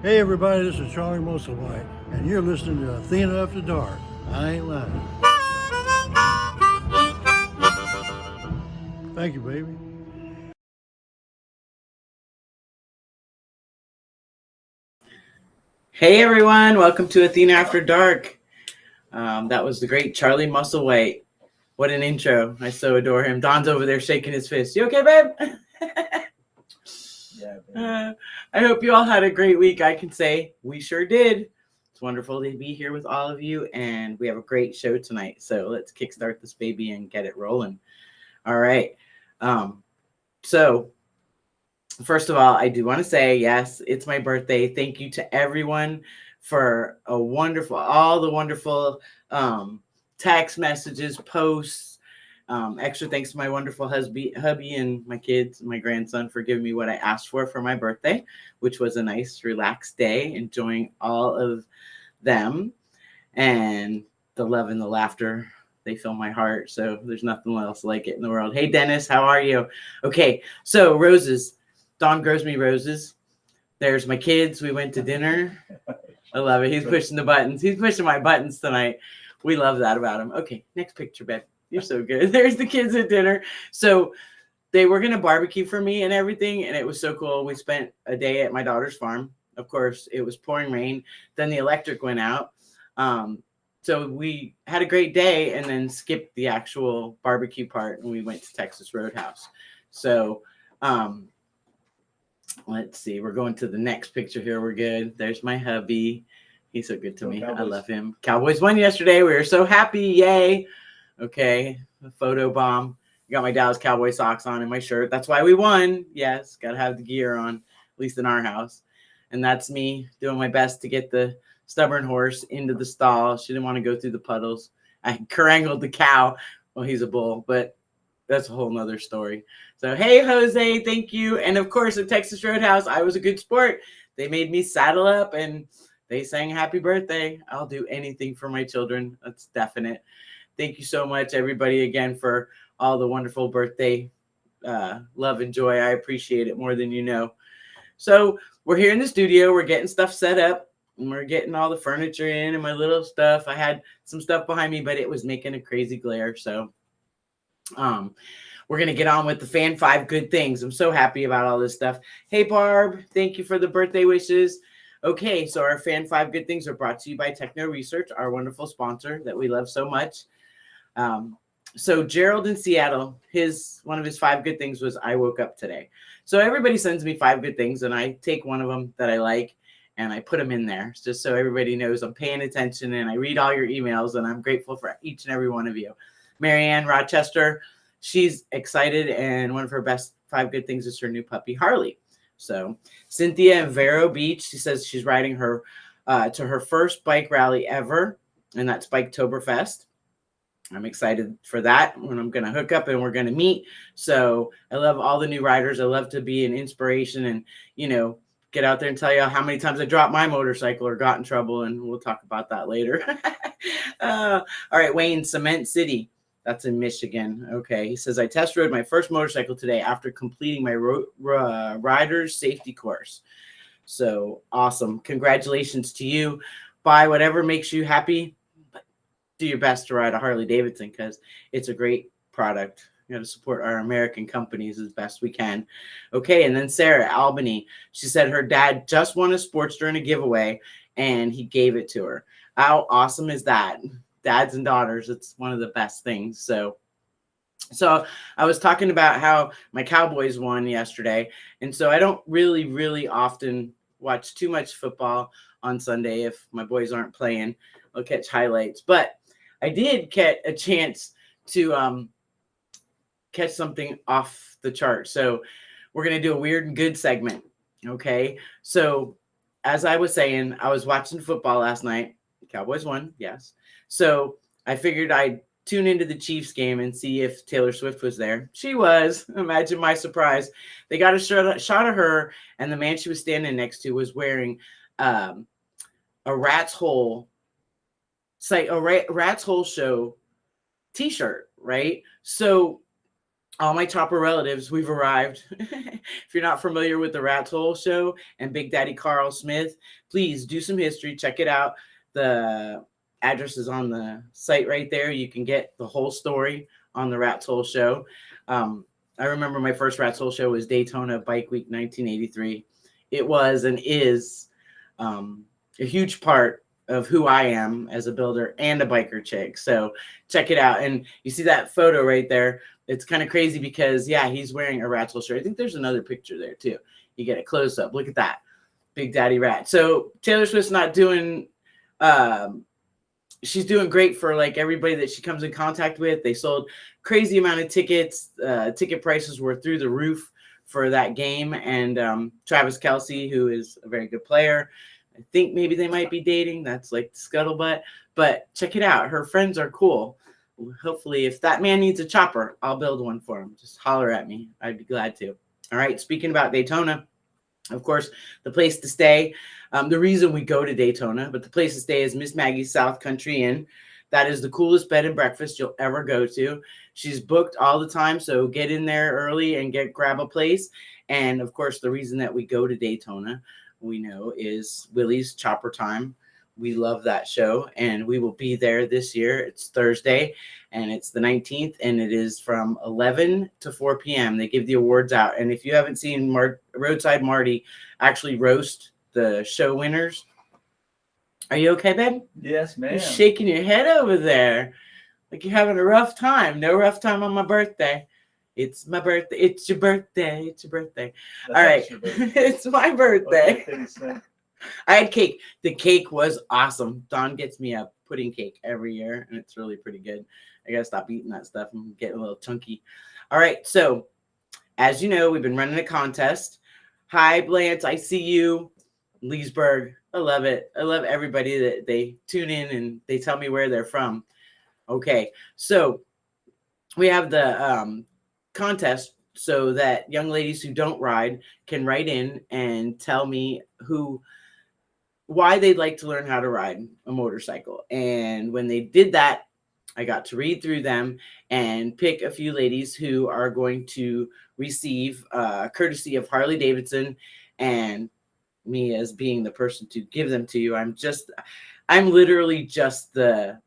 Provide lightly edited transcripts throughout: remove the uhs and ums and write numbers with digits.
Hey everybody, this is Charlie Musselwhite, and you're listening to Athena After Dark. I ain't lying. Thank you, baby. Hey everyone, welcome to Athena After Dark. That was the great Charlie Musselwhite. What an intro. I so adore him. Don's over there shaking his fist. You okay, babe? Yeah, babe. I hope you all had a great week. I can say we sure did. It's wonderful to be here with all of you, and we have a great show tonight. So let's kickstart this baby and get it rolling. All right. So first of all, I do want to say, yes, it's my birthday. Thank you to everyone for all the wonderful text messages, posts. Extra thanks to my wonderful hubby and my kids and my grandson for giving me what I asked for my birthday, which was a nice, relaxed day, enjoying all of them and the love and the laughter. They fill my heart. So there's nothing else like it in the world. Hey, Dennis, how are you? Okay, so roses. Don grows me roses. There's my kids. We went to dinner. I love it. He's pushing the buttons. He's pushing my buttons tonight. We love that about him. Okay, next picture, Beth. You're so good. There's the kids at dinner. So they were going to barbecue for me and everything, and it was so cool. We spent a day at my daughter's farm. Of course, it was pouring rain. Then the electric went out. So we had a great day and then skipped the actual barbecue part, and we went to Texas Roadhouse. So let's see. We're going to the next picture here. We're good. There's my hubby. He's so good to me. Cowboys. I love him. Cowboys won yesterday. We were so happy. Yay. Okay. A photo bomb. I got my Dallas Cowboy socks on and my shirt. That's why we won. Yes. Got to have the gear on, at least in our house. And that's me doing my best to get the stubborn horse into the stall. She didn't want to go through the puddles. I harangued the cow. Well, he's a bull, but that's a whole nother story. So, hey, Jose, thank you. And, of course, at Texas Roadhouse, I was a good sport. They made me saddle up, and they sang happy birthday. I'll do anything for my children. That's definite. Thank you so much, everybody, again, for all the wonderful birthday love and joy. I appreciate it more than you know. So we're here in the studio. We're getting stuff set up, and we're getting all the furniture in and my little stuff. I had some stuff behind me, but it was making a crazy glare, so we're going to get on with the Fan 5 Good Things. I'm so happy about all this stuff. Hey, Barb, thank you for the birthday wishes. Okay, so our Fan 5 Good Things are brought to you by Techno Research, our wonderful sponsor that we love so much. So Gerald in Seattle, one of his 5 good things was I woke up today. So everybody sends me 5 good things, and I take one of them that I like, and I put them in there just so everybody knows I'm paying attention, and I read all your emails, and I'm grateful for each and every one of you. Marianne Rochester, she's excited, and one of her best 5 good things is her new puppy, Harley. So Cynthia in Vero Beach, she says she's riding her to her first bike rally ever, and that's Biketoberfest. I'm excited for that when I'm going to hook up and we're going to meet. So I love all the new riders. I love to be an inspiration and, get out there and tell you how many times I dropped my motorcycle or got in trouble, and we'll talk about that later. All right, Wayne, Cement City. That's in Michigan. Okay. He says, I test rode my first motorcycle today after completing my rider's safety course. So awesome. Congratulations to you. Buy whatever makes you happy. But do your best to ride a Harley Davidson because it's a great product. We got to support our American companies as best we can. Okay. And then Sarah, Albany, she said her dad just won a Sportster in a giveaway and he gave it to her. How awesome is that? Dads and daughters, it's one of the best things. So I was talking about how my Cowboys won yesterday. And so I don't really often watch too much football on Sunday. If my boys aren't playing, I'll catch highlights. But I did get a chance to catch something off the chart. So we're going to do a weird and good segment. Okay. So as I was saying, I was watching football last night. Cowboys won. Yes. So I figured I'd tune into the Chiefs game and see if Taylor Swift was there. She was. Imagine my surprise. They got a shot of her, and the man she was standing next to was wearing a Rat's Hole Show t-shirt, right? So all my chopper relatives, we've arrived. If you're not familiar with the Rat Hole Show and Big Daddy Carl Smith, please do some history. Check it out. The address is on the site right there. You can get the whole story on the Rat Hole Show. I remember my first Rat Hole Show was Daytona Bike Week 1983. It was and is a huge part of who I am as a builder and a biker chick. So check it out. And you see that photo right there. It's kind of crazy because, yeah, he's wearing a Rat Hole shirt. I think there's another picture there, too. You get a close-up. Look at that. Big Daddy Rat. So Taylor Swift's not doing she's doing great for, like, everybody that she comes in contact with. They sold crazy amount of tickets. Ticket prices were through the roof for that game. And Travis Kelce, who is a very good player, I think maybe they might be dating. That's like scuttlebutt. But check it out. Her friends are cool. Hopefully, if that man needs a chopper, I'll build one for him. Just holler at me. I'd be glad to. All right. Speaking about Daytona, of course, the place to stay. The reason we go to Daytona, but the place to stay is Miss Maggie's South Country Inn. That is the coolest bed and breakfast you'll ever go to. She's booked all the time, so get in there early and grab a place. And, of course, the reason that we go to Daytona, we know, is Willie's Chopper Time. We love that show, and we will be there this year. It's Thursday, and it's the 19th, and it is from 11 to 4 p.m. They give the awards out, and if you haven't seen Roadside Marty actually roast the show winners, are you okay, babe? Yes, ma'am. You're shaking your head over there like you're having a rough time. No rough time on my birthday. It's my birthday. It's your birthday. It's your birthday. That's All right. your birthday. It's my birthday. Okay, I had cake. The cake was awesome. Dawn gets me a pudding cake every year, and it's really pretty good. I got to stop eating that stuff. I'm getting a little chunky. All right. So, as you know, we've been running a contest. Hi, Blanche. I see you. Leesburg. I love it. I love everybody that they tune in and they tell me where they're from. Okay. So, we have the contest so that young ladies who don't ride can write in and tell me why they'd like to learn how to ride a motorcycle. And when they did that, I got to read through them and pick a few ladies who are going to receive courtesy of Harley Davidson, and me as being the person to give them to you. I'm literally just the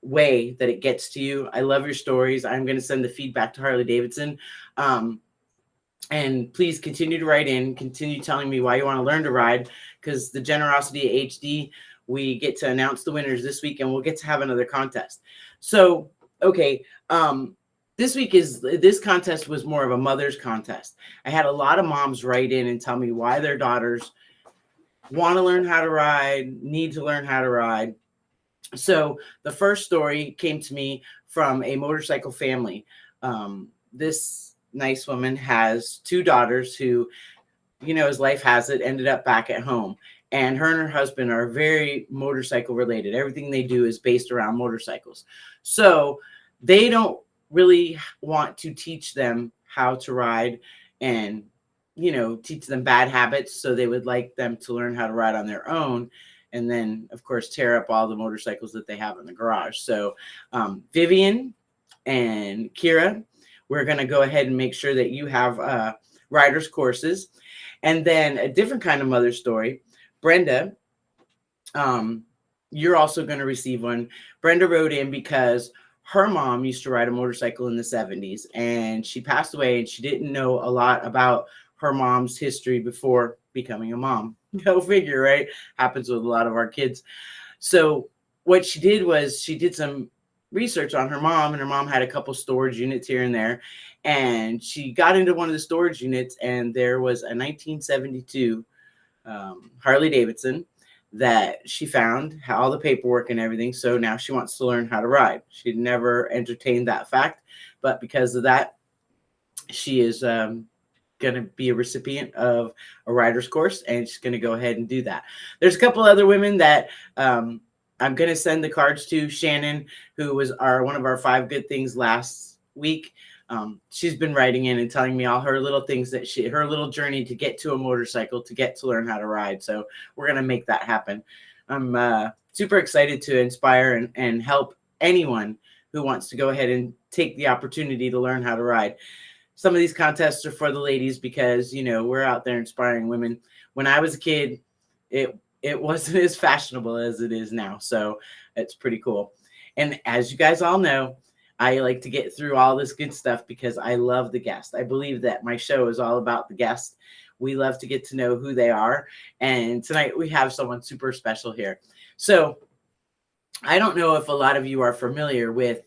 way that it gets to you. I love your stories. I'm going to send the feedback to Harley Davidson. And please continue to write in, continue telling me why you want to learn to ride, because the Generosity HD, we get to announce the winners this week, and we'll get to have another contest. So, okay, this contest was more of a mother's contest. I had a lot of moms write in and tell me why their daughters want to learn how to ride, need to learn how to ride. So the first story came to me from a motorcycle family. This nice woman has two daughters who, as life has it, ended up back at home. And her husband are very motorcycle related. Everything they do is based around motorcycles. So they don't really want to teach them how to ride and, teach them bad habits. So they would like them to learn how to ride on their own. And then, of course, tear up all the motorcycles that they have in the garage. So Vivian and Kira, we're going to go ahead and make sure that you have riders courses. And then a different kind of mother story, Brenda, you're also going to receive one. Brenda wrote in because her mom used to ride a motorcycle in the 70s, and she passed away, and she didn't know a lot about her mom's history before becoming a mom. Go figure, right? Happens with a lot of our kids. So what she did was she did some research on her mom, and her mom had a couple storage units here and there. And she got into one of the storage units, and there was a 1972 Harley Davidson that she found, had all the paperwork and everything. So now she wants to learn how to ride. She'd never entertained that fact, but because of that, she is going to be a recipient of a rider's course, and she's going to go ahead and do that. There's a couple other women that I'm going to send the cards to. Shannon, who was one of our 5 good things last week. She's been writing in and telling me all her little things that her little journey to get to a motorcycle, to get to learn how to ride. So we're going to make that happen. I'm super excited to inspire and help anyone who wants to go ahead and take the opportunity to learn how to ride. Some of these contests are for the ladies because, you know, we're out there inspiring women. When I was a kid, it wasn't as fashionable as it is now. So it's pretty cool. And as you guys all know, I like to get through all this good stuff because I love the guest. I believe that my show is all about the guest. We love to get to know who they are. And tonight we have someone super special here. So I don't know if a lot of you are familiar with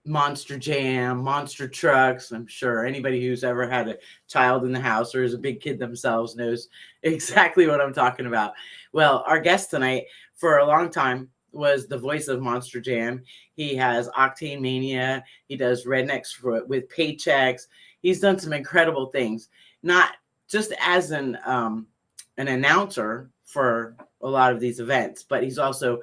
Monster Jam, Monster Trucks. I'm sure anybody who's ever had a child in the house or is a big kid themselves knows exactly what I'm talking about. Well, our guest tonight for a long time was the voice of Monster Jam. He has Octane Mania. He does Rednecks with Paychecks. He's done some incredible things, not just as an announcer for a lot of these events, but he's also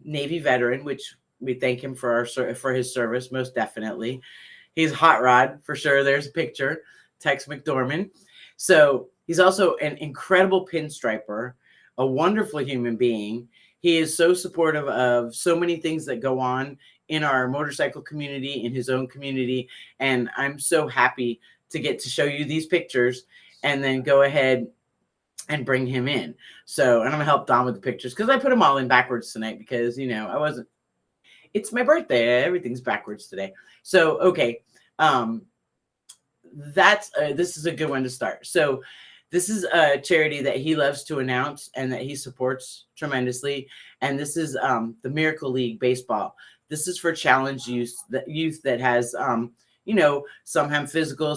Navy veteran, which we thank him for his service, most definitely. He's hot rod for sure. There's a picture, Tex McDorman. So he's also an incredible pinstriper, a wonderful human being. He is so supportive of so many things that go on in our motorcycle community, in his own community. And I'm so happy to get to show you these pictures and then go ahead and bring him in. So, and I'm gonna help Don with the pictures because I put them all in backwards tonight because, you know, it's my birthday. Everything's backwards today. So, okay. This is a good one to start. So this is a charity that he loves to announce and that he supports tremendously. And this is the Miracle League Baseball. This is for challenged youth that has, you know, some have physical,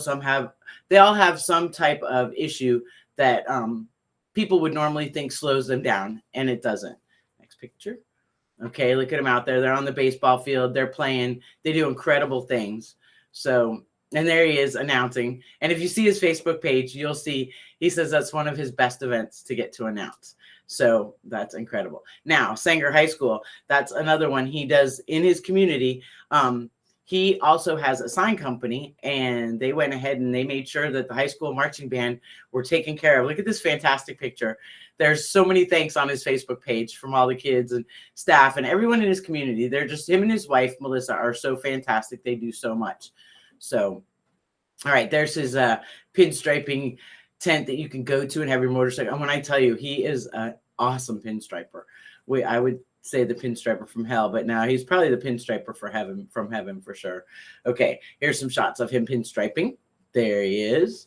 they all have some type of issue that people would normally think slows them down, and it doesn't. Next picture. Okay, look at them out there. They're on the baseball field. They're playing. They do incredible things. So, and there he is announcing. And if you see his Facebook page, you'll see he says that's one of his best events to get to announce. So that's incredible. Now, Sanger High School, that's another one he does in his community. He also has a sign company, and they went ahead and they made sure that the high school marching band were taken care of. Look at this fantastic picture. There's so many thanks on his Facebook page from all the kids and staff and everyone in his community. They're just, him and his wife, Melissa, are so fantastic. They do so much. So, all right, there's his pinstriping tent that you can go to and have your motorcycle. And when I tell you, he is an awesome pinstriper. I would say the pinstriper from hell, but now he's probably the pinstriper from heaven for sure. Okay, here's some shots of him pinstriping. There he is.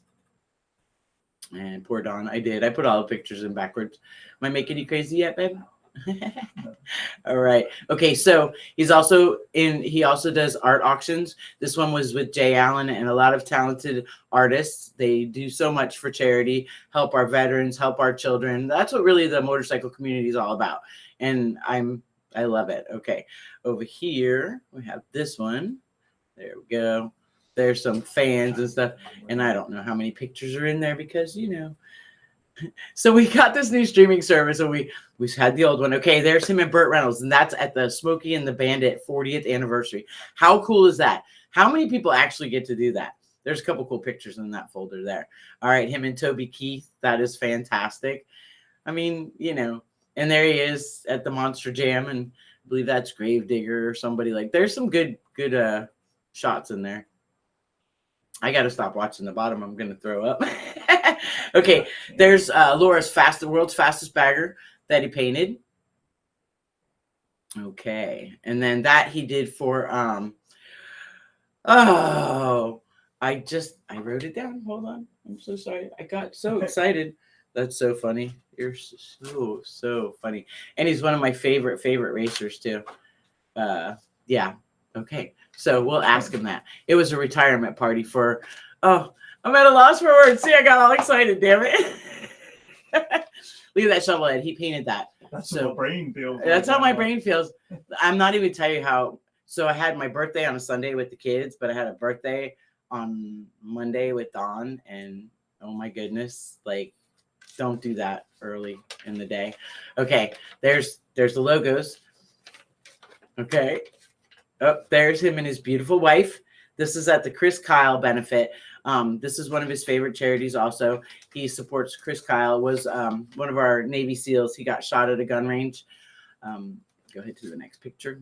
And poor Don, I put all the pictures in backwards. Am I making you crazy yet, babe? All right. Okay, so he also does art auctions. This one was with Jay Allen and a lot of talented artists. They do so much for charity, help our veterans, help our children. That's what really the motorcycle community is all about. And I love it. Okay. Over here, we have this one. There we go. There's some fans and stuff. And I don't know how many pictures are in there because, you know. So we got this new streaming service, and we had the old one. Okay, there's him and Burt Reynolds, and that's at the Smokey and the Bandit 40th anniversary. How cool is that? How many people actually get to do that? There's a couple cool pictures in that folder there. All right, him and Toby Keith. That is fantastic. I mean, you know, and there he is at the Monster Jam, and I believe that's Gravedigger or somebody. Like, there's some good shots in there. I got to stop watching the bottom. I'm going to throw up. Okay, there's Laura's the world's fastest bagger that he painted. Okay, and then that he did for I wrote it down. Hold on. I'm so sorry. I got so excited. That's so funny. You're so funny. And he's one of my favorite racers too. Yeah. Okay. So we'll ask him that. It was a retirement party for, I'm at a loss for words. See, I got all excited, damn it. Look at that shovel head. He painted that. That's how my brain feels. That's how my brain feels. I'm not even telling you how. So I had my birthday on a Sunday with the kids, but I had a birthday on Monday with Dawn, and oh my goodness, like, don't do that early in the day. Okay, there's the logos. Okay. Oh, there's him and his beautiful wife. This is at the Chris Kyle benefit. This is one of his favorite charities also. He supports Chris Kyle, was one of our Navy SEALs. He got shot at a gun range. Go ahead to the next picture.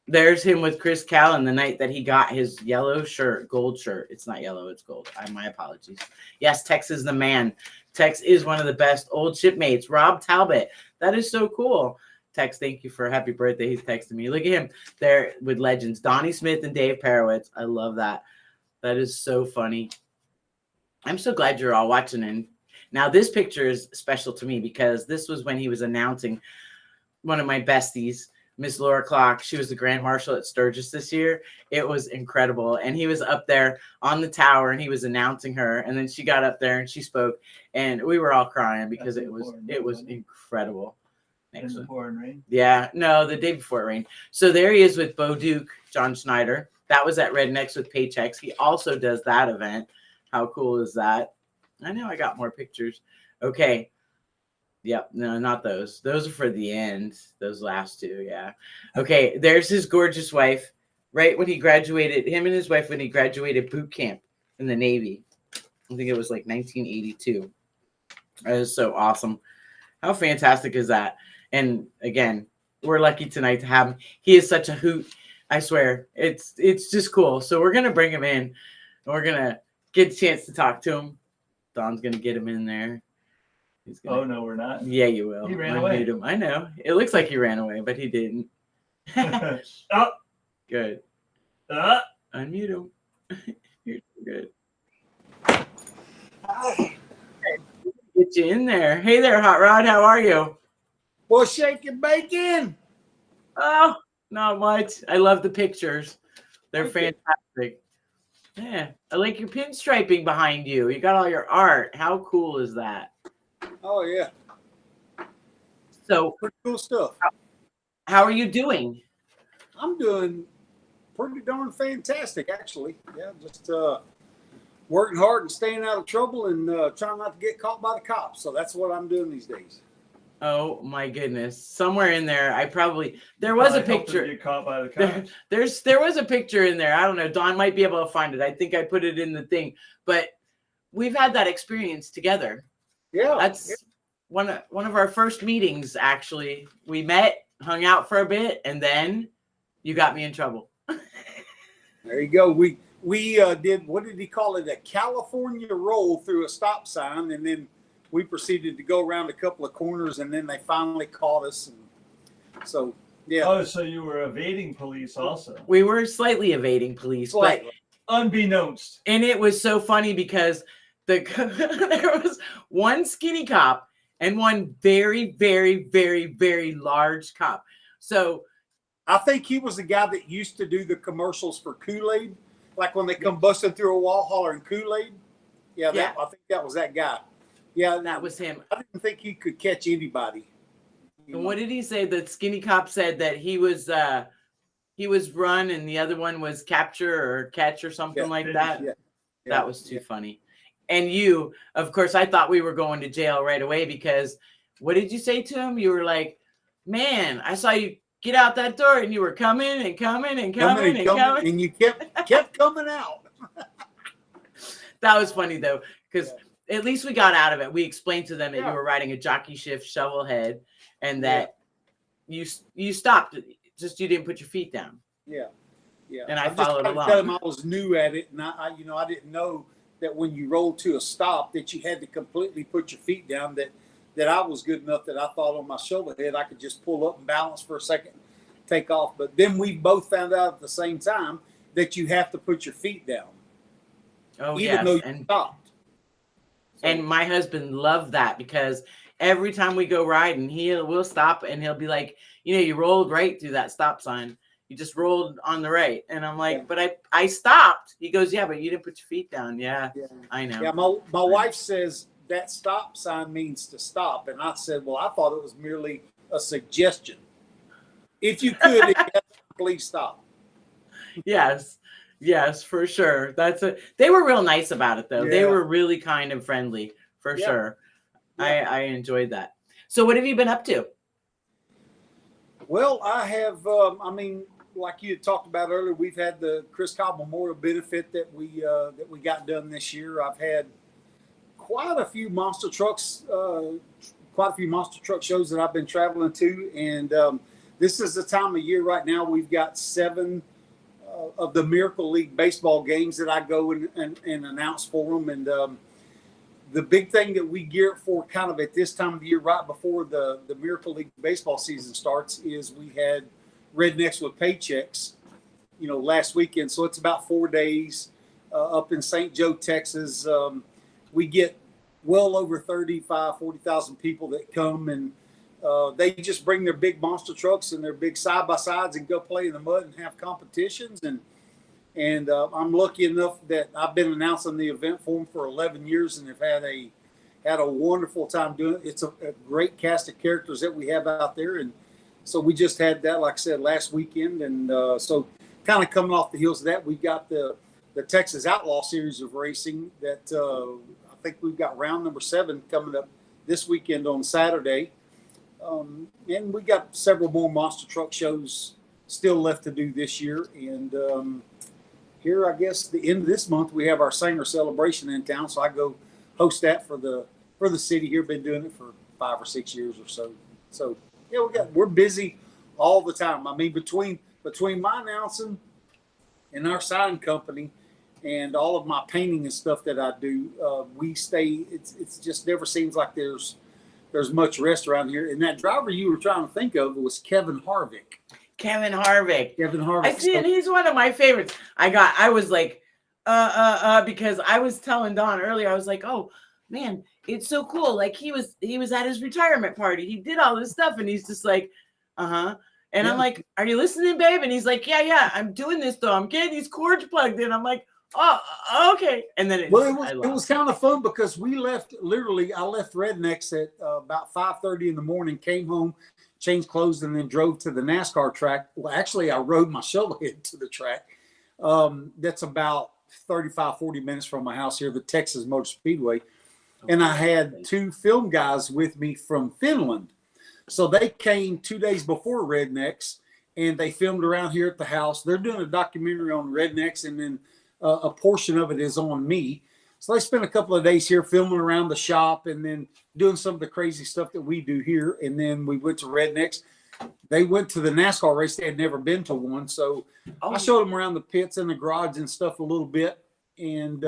There's him with Chris Callen the night that he got his yellow shirt, gold shirt. It's not yellow, it's gold. My apologies. Yes, Tex is the man. Tex is one of the best old shipmates. Rob Talbot. That is so cool. Tex, thank you for happy birthday. He's texting me. Look at him there with legends. Donnie Smith and Dave Parowitz. I love that. That is so funny. I'm so glad you're all watching. And now this picture is special to me because this was when he was announcing one of my besties, Miss Laura Clock. She was the Grand Marshal at Sturgis this year. It was incredible. And he was up there on the tower and he was announcing her. And then she got up there and she spoke and we were all crying because it was incredible. In the pouring rain? Yeah, no, the day before it rained. So there he is with Bo Duke, John Schneider. That was at Rednecks with Paychecks. He also does that event. How cool is that? I know I got more pictures. Okay. Yep. No, not those. Those are for the end. Those last two. Yeah. Okay. There's his gorgeous wife. Right when he graduated, him and his wife, when he graduated boot camp in the Navy. I think it was like 1982. That is so awesome. How fantastic is that? And again, we're lucky tonight to have him. He is such a hoot. I swear. It's just cool. So we're going to bring him in. And we're going to get a chance to talk to him. Don's going to get him in there. Oh, no, we're not. Yeah, you will. He ran away. Him. I know. It looks like he ran away, but he didn't. Oh. Good. Unmute him. You're good. Hi. Get you in there. Hey there, Hot Rod. How are you? Well, shake and bacon. Oh, not much. I love the pictures. They're fantastic. Yeah. I like your pinstriping behind you. You got all your art. How cool is that? Oh, yeah. So, Pretty cool stuff. how are you doing? I'm doing pretty darn fantastic, actually. Yeah, just working hard and staying out of trouble and trying not to get caught by the cops. So that's what I'm doing these days. Oh my goodness! Somewhere in there, there was a picture. Get caught by the cops. There was a picture in there. I don't know. Don might be able to find it. I think I put it in the thing. But we've had that experience together. Yeah, That's one of our first meetings. Actually, we met, hung out for a bit, and then you got me in trouble. there you go. We did, what did he call it? A California roll through a stop sign, and then we proceeded to go around a couple of corners, and then they finally caught us. And so, yeah. Oh, so you were evading police also. We were slightly evading police, Slightly. but Unbeknownst. and it was so funny because there was one skinny cop and one very, very, very, very large cop. So I think he was the guy that used to do the commercials for Kool-Aid, like when they come busting through a wall hollering Kool-Aid. Yeah, I think that was that guy. Yeah, that was him. I didn't think he could catch anybody. And what did he say? The skinny cop said that he was run and the other one was capture or catch or something like that. Yeah. That was too funny. And you, of course, I thought we were going to jail right away because what did you say to him? You were like, man, I saw you get out that door and you were coming and coming and coming and coming. And you kept coming out. That was funny though, because at least we got out of it. We explained to them that you were riding a jockey shift shovel head and that you stopped. Just you didn't put your feet down. Yeah. And I followed along. Tell them I was new at it, and I didn't know that when you rolled to a stop that you had to completely put your feet down. That I was good enough that I thought on my shoulder head I could just pull up and balance for a second, take off. But then we both found out at the same time that you have to put your feet down. Oh, even though you stopped. And my husband loved that because every time we go riding, we'll stop and he'll be like, you rolled right through that stop sign. You just rolled on the right. And I'm like, but I stopped. He goes, yeah, but you didn't put your feet down. Yeah. I know. Yeah, my wife says that stop sign means to stop. And I said, well, I thought it was merely a suggestion. If you could, please stop. Yes, for sure. They were real nice about it though. Yeah. They were really kind and friendly for sure. Yeah. I enjoyed that. So what have you been up to? Well, I have, like you had talked about earlier, we've had the Chris Cobb Memorial benefit that we got done this year. I've had quite a few monster truck shows that I've been traveling to, and this is the time of year right now. We've got 7 of the Miracle League baseball games that I go and announce for them. And the big thing that we gear for kind of at this time of the year, right before the Miracle League baseball season starts, is we had Rednecks with Paychecks, last weekend. So it's about 4 days up in St. Joe, Texas. We get well over 40,000 people that come, and they just bring their big monster trucks and their big side-by-sides and go play in the mud and have competitions. And I'm lucky enough that I've been announcing the event for them for 11 years and have had a wonderful time doing it. It's a great cast of characters that we have out there. And so we just had that, like I said, last weekend. And so kind of coming off the heels of that, we got the Texas Outlaw Series of racing that I think we've got round number 7 coming up this weekend on Saturday. And we got several more monster truck shows still left to do this year. And here, I guess, the end of this month, we have our Sanger celebration in town. So I go host that for the city here. Been doing it for 5 or 6 years or so. So yeah, we're busy all the time. I mean, between my announcing and our sign company and all of my painting and stuff that I do, we stay. It's just never seems like there's much rest around here. And that driver you were trying to think of was Kevin Harvick. Kevin Harvick. I see, and he's one of my favorites. I was like, because I was telling Don earlier, I was like, oh man, it's so cool. Like he was at his retirement party. He did all this stuff, and he's just like, And yeah. I'm like, are you listening, babe? And he's like, yeah, I'm doing this though. I'm getting these cords plugged in. I'm like, oh, okay. And then it was kind of fun because I left Rednecks at about 5:30 in the morning, came home, changed clothes, and then drove to the NASCAR track. Well, actually, I rode my shovelhead to the track. That's about 35, 40 minutes from my house here, the Texas Motor Speedway. And I had 2 film guys with me from Finland. So they came 2 days before Rednecks, and they filmed around here at the house. They're doing a documentary on Rednecks, and then a portion of it is on me. So they spent a couple of days here filming around the shop and then doing some of the crazy stuff that we do here. And then we went to Rednecks. They went to the NASCAR race. They had never been to one. So I showed them around the pits and the garage and stuff a little bit. And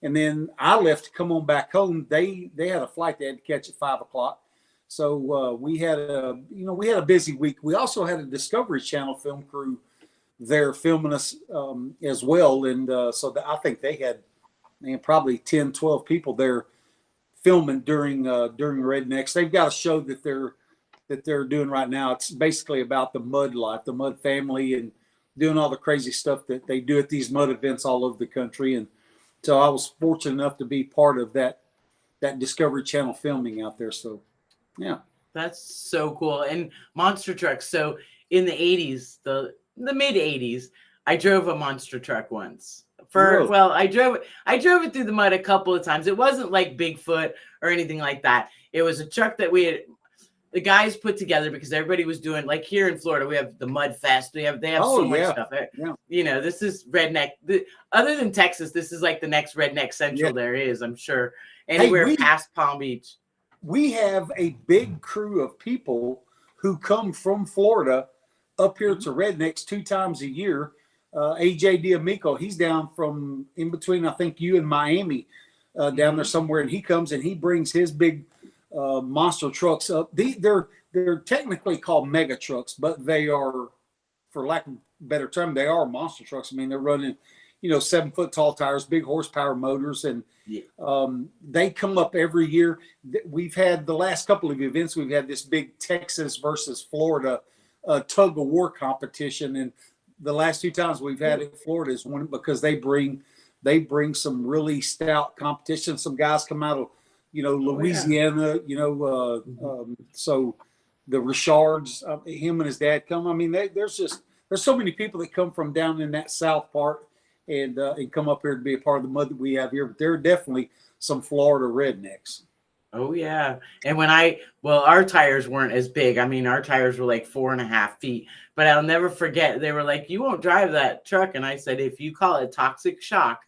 then I left to come on back home. They had a flight they had to catch at 5 o'clock. So we had a busy week. We also had a Discovery Channel film crew there filming us as well. And so I think they had probably 10, 12 people there filming during Rednecks. They've got a show that they're doing right now. It's basically about the mud life, the mud family, and doing all the crazy stuff that they do at these mud events all over the country. And so I was fortunate enough to be part of that Discovery Channel filming out there. So yeah. That's so cool. And monster trucks. So in the 80s, the mid 80s, I drove a monster truck once. I drove it through the mud a couple of times. It wasn't like Bigfoot or anything like that. It was a truck that the guys put together because everybody was doing, like here in Florida, we have the Mud Fest. They have so much stuff. Yeah. This is redneck. Other than Texas, this is like the next redneck central there is, I'm sure. Anywhere past Palm Beach. We have a big crew of people who come from Florida up here to Rednecks 2 times a year. AJ D'Amico, he's down from in between, I think, you and Miami, down there somewhere, and he comes and he brings his big monster trucks up. They're technically called mega trucks, but they are, for lack of a better term, they are monster trucks. I mean, they're running, 7-foot tall tires, big horsepower motors, and they come up every year. We've had the last couple of events. We've had this big Texas versus Florida tug of war competition, and the last 2 times we've had it, Florida is one because they bring some really stout competition. Some guys come out of Louisiana, so the Richards, him and his dad come. I mean, there's so many people that come from down in that south part and come up here to be a part of the mud that we have here. But there are definitely some Florida rednecks. Oh yeah. And our tires weren't as big. I mean, our tires were like 4.5 feet, but I'll never forget. They were like, you won't drive that truck. And I said, if you call it toxic shock,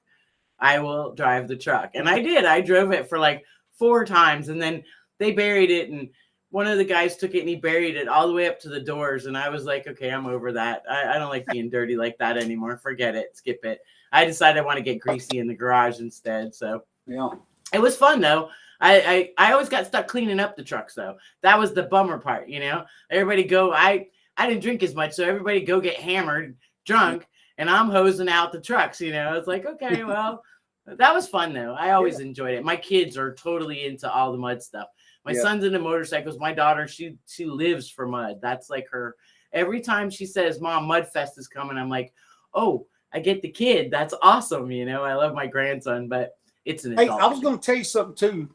I will drive the truck. And I did. I drove it for like 4 times, and then they buried it. And one of the guys took it and he buried it all the way up to the doors. And I was like, okay, I'm over that. I don't like being dirty like that anymore. Forget it. Skip it. I decided I want to get greasy in the garage instead. So Yeah. it was fun though. I always got stuck cleaning up the trucks though. That was the bummer part, you know. Everybody go. I didn't drink as much, so everybody go get hammered, drunk, and I'm hosing out the trucks. You know, it's like, okay, well, that was fun though. I always enjoyed it. My kids are totally into all the mud stuff. My son's into motorcycles. My daughter, she lives for mud. That's like her. Every time she says, "Mom, Mudfest is coming," I'm like, "Oh, I get the kid. That's awesome." You know, I love my grandson, but it's an adult. Hey, I was going to tell you something too.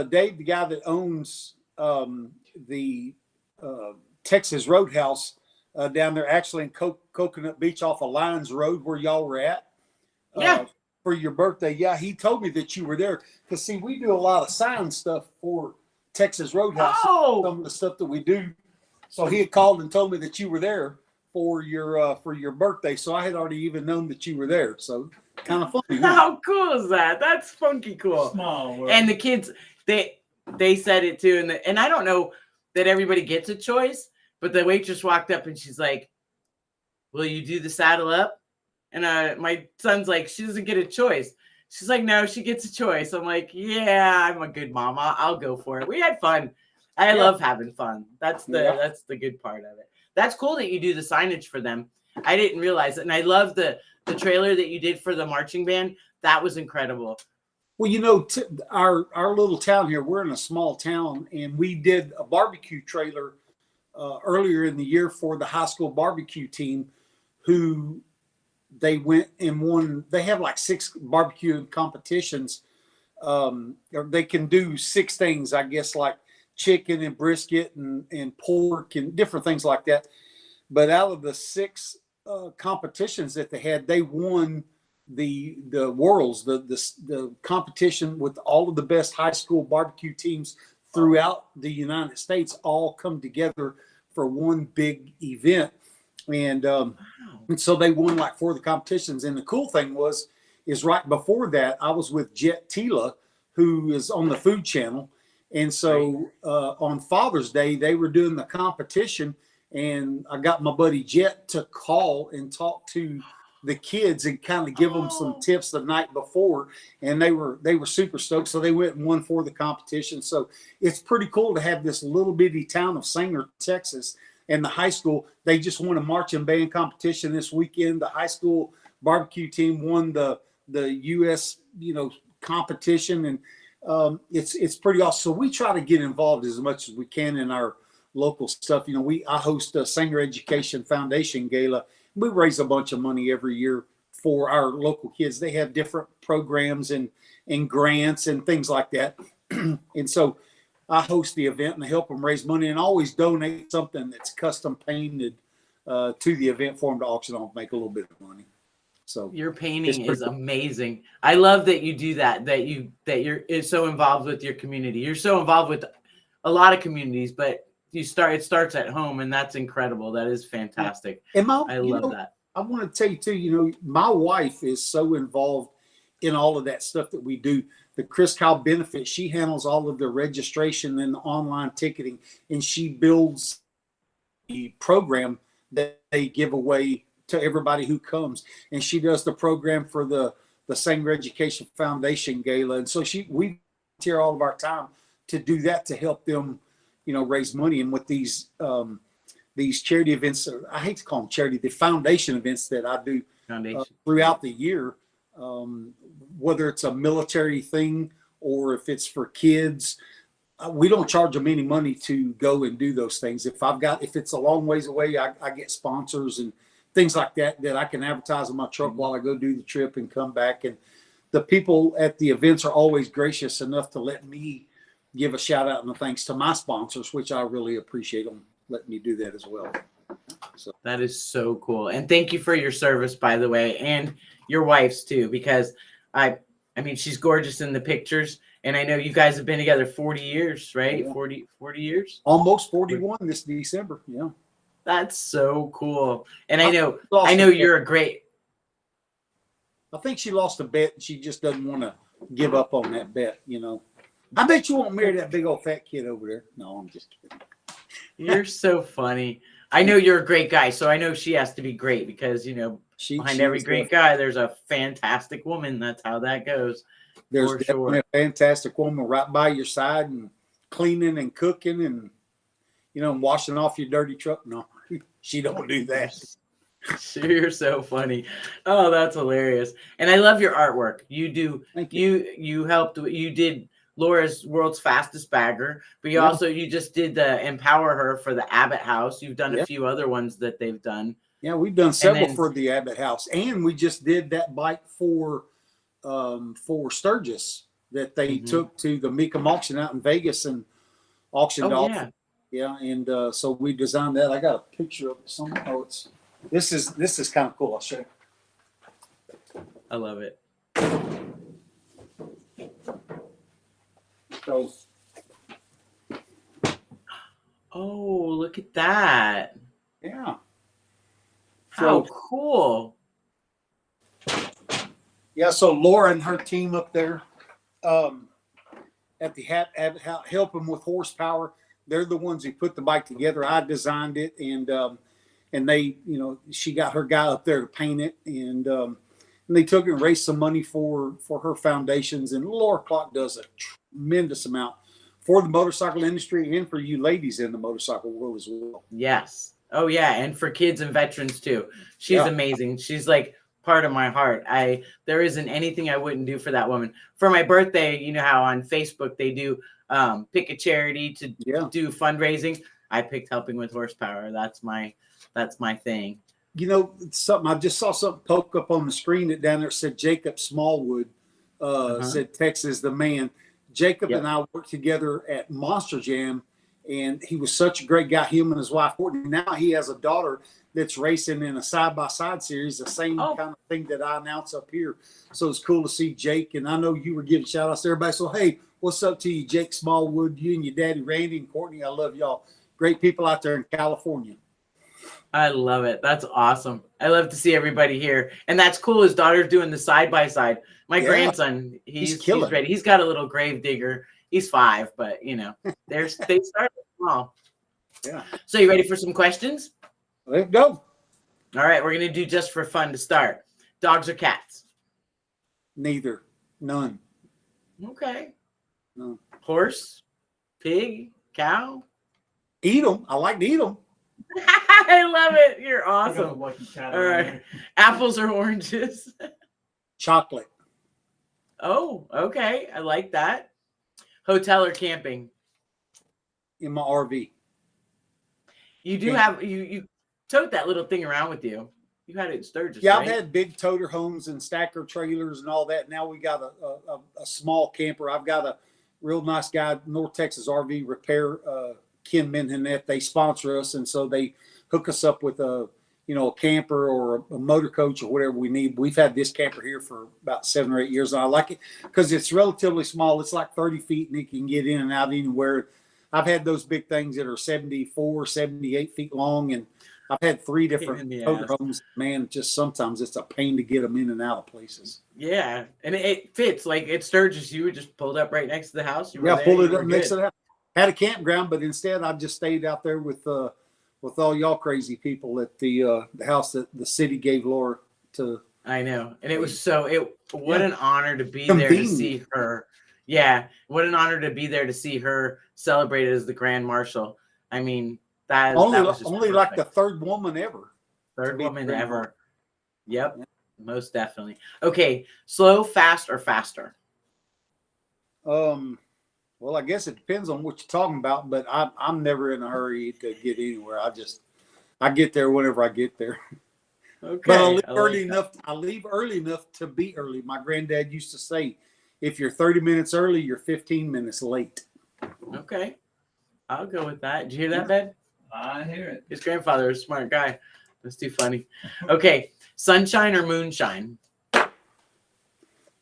Dave, the guy that owns the Texas Roadhouse down there, actually in Coconut Beach off of Lions Road where y'all were at for your birthday. Yeah, he told me that you were there. Because, see, we do a lot of sign stuff for Texas Roadhouse. Some of the stuff that we do. So he had called and told me that you were there for your birthday. So I had already even known that you were there. So kind of funny. How cool is that? That's funky cool. Small world. And the kids, they said it too. And I don't know that everybody gets a choice, but the waitress walked up and she's like, "Will you do the saddle up?" And my son's like, "She doesn't get a choice." She's like, "No, she gets a choice." I'm like, "Yeah, I'm a good mom. I'll go for it." We had fun. I love having fun. That's the good part of it. That's cool that you do the signage for them. I didn't realize it. And I love the trailer that you did for the marching band. That was incredible. Well, you know, our little town here, we're in a small town, and we did a barbecue trailer earlier in the year for the high school barbecue team, who they went and won. They have like 6 barbecue competitions. Or they can do 6 things, I guess, like chicken and brisket and pork and different things like that. But out of the 6 competitions that they had, they won the worlds, the competition with all of the best high school barbecue teams throughout the United States all come together for one big event. And so they won like 4 of the competitions. And the cool thing is right before that, I was with Jet Tila, who is on the Food Channel. And so on Father's Day, they were doing the competition, and I got my buddy Jet to call and talk to the kids and kind of give them some tips the night before. And they were super stoked. So they went and won for the competition. So it's pretty cool to have this little bitty town of Sanger, Texas, and the high school. They just won a marching band competition this weekend. The high school barbecue team won the U.S. competition, and it's pretty awesome. So we try to get involved as much as we can in our local stuff. I host a Sanger Education Foundation Gala. We raise a bunch of money every year for our local kids. They have different programs and grants and things like that. And so I host the event and I help them raise money, and always donate something that's custom painted to the event for them to auction off, make a little bit of money. So your painting is amazing. I love that you do that. That you're so involved with your community. You're so involved with a lot of communities, but it starts at home, and that's incredible. That is fantastic. And I love that. I want to tell you too, my wife is so involved in all of that stuff that we do. The Chris Kyle benefit, she handles all of the registration and the online ticketing, and she builds the program that they give away to everybody who comes. And she does the program for the Sanger Education Foundation Gala. And so we volunteer all of our time to do that, to help them, raise money. And with these charity events, I hate to call them charity, the foundation events that I do throughout the year, whether it's a military thing or if it's for kids, we don't charge them any money to go and do those things. If it's a long ways away, I get sponsors and things like that I can advertise in my truck while I go do the trip and come back. And the people at the events are always gracious enough to let me give a shout out and a thanks to my sponsors, which I really appreciate them letting me do that as well. So that is so cool. And thank you for your service, by the way, and your wife's too, because I mean, she's gorgeous in the pictures. And I know you guys have been together 40 years, right? Yeah. 40 years? Almost 41 this December. Yeah. That's so cool. And I know you're a great. I think she lost a bet and she just doesn't want to give up on that bet, I bet you won't marry that big old fat kid over there. No, I'm just kidding. You're so funny. I know you're a great guy, so I know she has to be great because, you know, behind every great guy, there's a fantastic woman. That's how that goes. There's For definitely sure. a fantastic woman right by your side and cleaning and cooking and, you know, washing off your dirty truck. No, she don't do that. You're so funny. Oh, that's hilarious. And I love your artwork. You do. Thank you. You helped. You did Laura's World's Fastest Bagger, but you Yeah. also you just did the Empower Her for the Abbott House. You've done Yeah. a few other ones that they've done. Yeah, we've done several then- for the Abbott House, and we just did that bike for Sturgis that they took to the Mecum auction out in Vegas and auctioned Oh off. yeah. And so we designed that. I got a picture of it somewhere. Oh, this is kind of cool. I'll show you. I love it. So Oh, look at that. yeah. How So cool. yeah, so Laura and her team up there at the Abbott House help them with horsepower. They're the ones who put the bike together. I designed it, and they, you know, she got her guy up there to paint it, and they took it and raised some money for her foundations. And Laura Clark does a tremendous amount for the motorcycle industry and for you ladies in the motorcycle world as well. Yes. Oh yeah, and for kids and veterans too. She's Yeah. amazing. She's like part of my heart. There isn't anything I wouldn't do for that woman. For my birthday, you know how on Facebook they do pick a charity to do fundraising. I picked helping with horsepower. That's my thing. You know, something I just saw something poke up on the screen that down there said Jacob Smallwood said Tex is the man. Jacob and I worked together at Monster Jam, and he was such a great guy, him and his wife Courtney. Now he has a daughter that's racing in a side-by-side series, the same kind of thing that I announce up here. So it's cool to see Jake, and I know you were giving shout-outs to everybody. So, hey, what's up to you, Jake Smallwood, you and your daddy, Randy and Courtney. I love y'all. Great people out there in California. I love it. That's awesome. I love to see everybody here. And that's cool. His daughter's doing the side-by-side. My grandson, he's ready. He's got a little grave digger. He's 5, but, you know, they started small. Yeah. So you ready for some questions? Let's go. All right. We're going to do just for fun to start. Dogs or cats? Neither. None. Okay. No. Horse? Pig? Cow? Eat them. I like to eat them. I love it. You're I got a awesome. lucky cat All over right. there. Apples or oranges? Chocolate. Oh, okay. I like that. Hotel or camping? In my RV. You do have you tote that little thing around with you. You had it in Sturgis, Yeah, right? I've had big toter homes and stacker trailers and all that. Now we got a small camper. I've got a real nice guy, North Texas RV Repair, Ken Menhanet. They sponsor us, and so they hook us up with a camper or a motor coach or whatever we need. We've had this camper here for about 7 or 8 years, and I like it because it's relatively small. It's like 30 feet, and it can get in and out anywhere. I've had those big things that are 74, 78 feet long, and I've had 3 different toter homes. Man, just sometimes it's a pain to get them in and out of places. Yeah, and it fits. Like at Sturgis, you were just pulled up right next to the house. Pulled it up next to the house. Had a campground, but instead I just stayed out there with all y'all crazy people at the house that the city gave Laura to. I know, and it was what an honor to be there to see her. Yeah, what an honor to be there to see her celebrated as the Grand Marshal. I mean, that was just only like the 3rd woman ever. Third woman ever. Yep, most definitely. Okay, slow, fast, or faster? Well, I guess it depends on what you're talking about, but I'm never in a hurry to get anywhere. I get there whenever I get there. Okay. But I leave early enough to be early. My granddad used to say, if you're 30 minutes early, you're 15 minutes late. Okay. I'll go with that. Did you hear that, Ben? I hear it. His grandfather is a smart guy. That's too funny. Okay. Sunshine or moonshine? The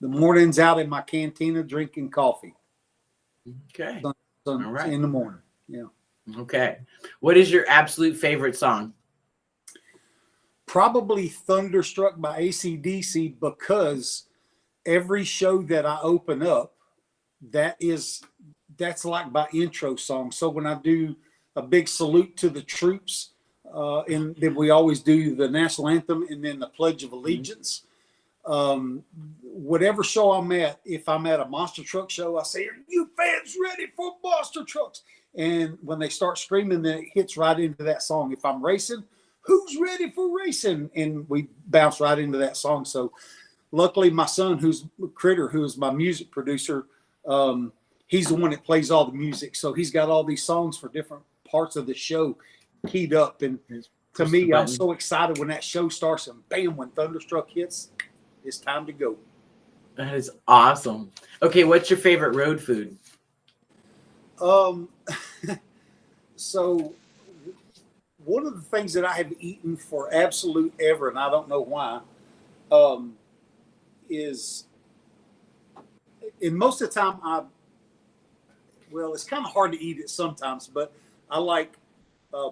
morning's out in my cantina drinking coffee. Okay. All right. In the morning. Yeah. Okay. What is your absolute favorite song? Probably Thunderstruck by AC/DC, because every show that I open up, that's like my intro song. So when I do a big salute to the troops, and then we always do the national anthem and then the Pledge of Allegiance. Whatever show I'm at, if I'm at a monster truck show, I say, "Are you fans ready for monster trucks?" And when they start screaming, then it hits right into that song. If I'm racing, "Who's ready for racing?" And we bounce right into that song. So luckily, my son, who's Critter, who's my music producer, he's the one that plays all the music. So he's got all these songs for different parts of the show keyed up. And to me, I'm so excited when that show starts and bam, when Thunderstruck hits, it's time to go. That is awesome. Okay, what's your favorite road food? So one of the things that I have eaten for absolute ever, and I don't know why, is, and most of the time it's kind of hard to eat it sometimes, but I like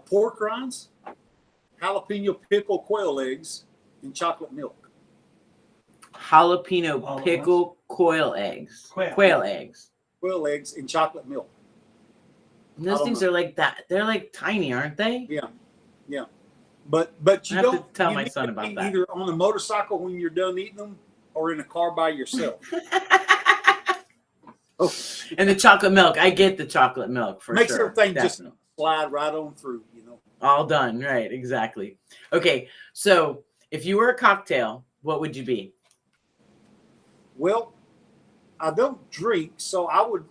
pork rinds, jalapeno pickle quail eggs, and chocolate milk. Jalapeno pickle quail eggs. Quail eggs. Quail eggs and chocolate milk. And those things are like that. They're like tiny, aren't they? Yeah. But you I have don't to tell you my need son to about be that. either on a motorcycle when you're done eating them or in a car by yourself. Oh, And the chocolate milk. I get the chocolate milk for makes sure. everything Definitely. just slide right on through, you know. All done. Right. Exactly. Okay. So if you were a cocktail, what would you be? Well, I don't drink, so I would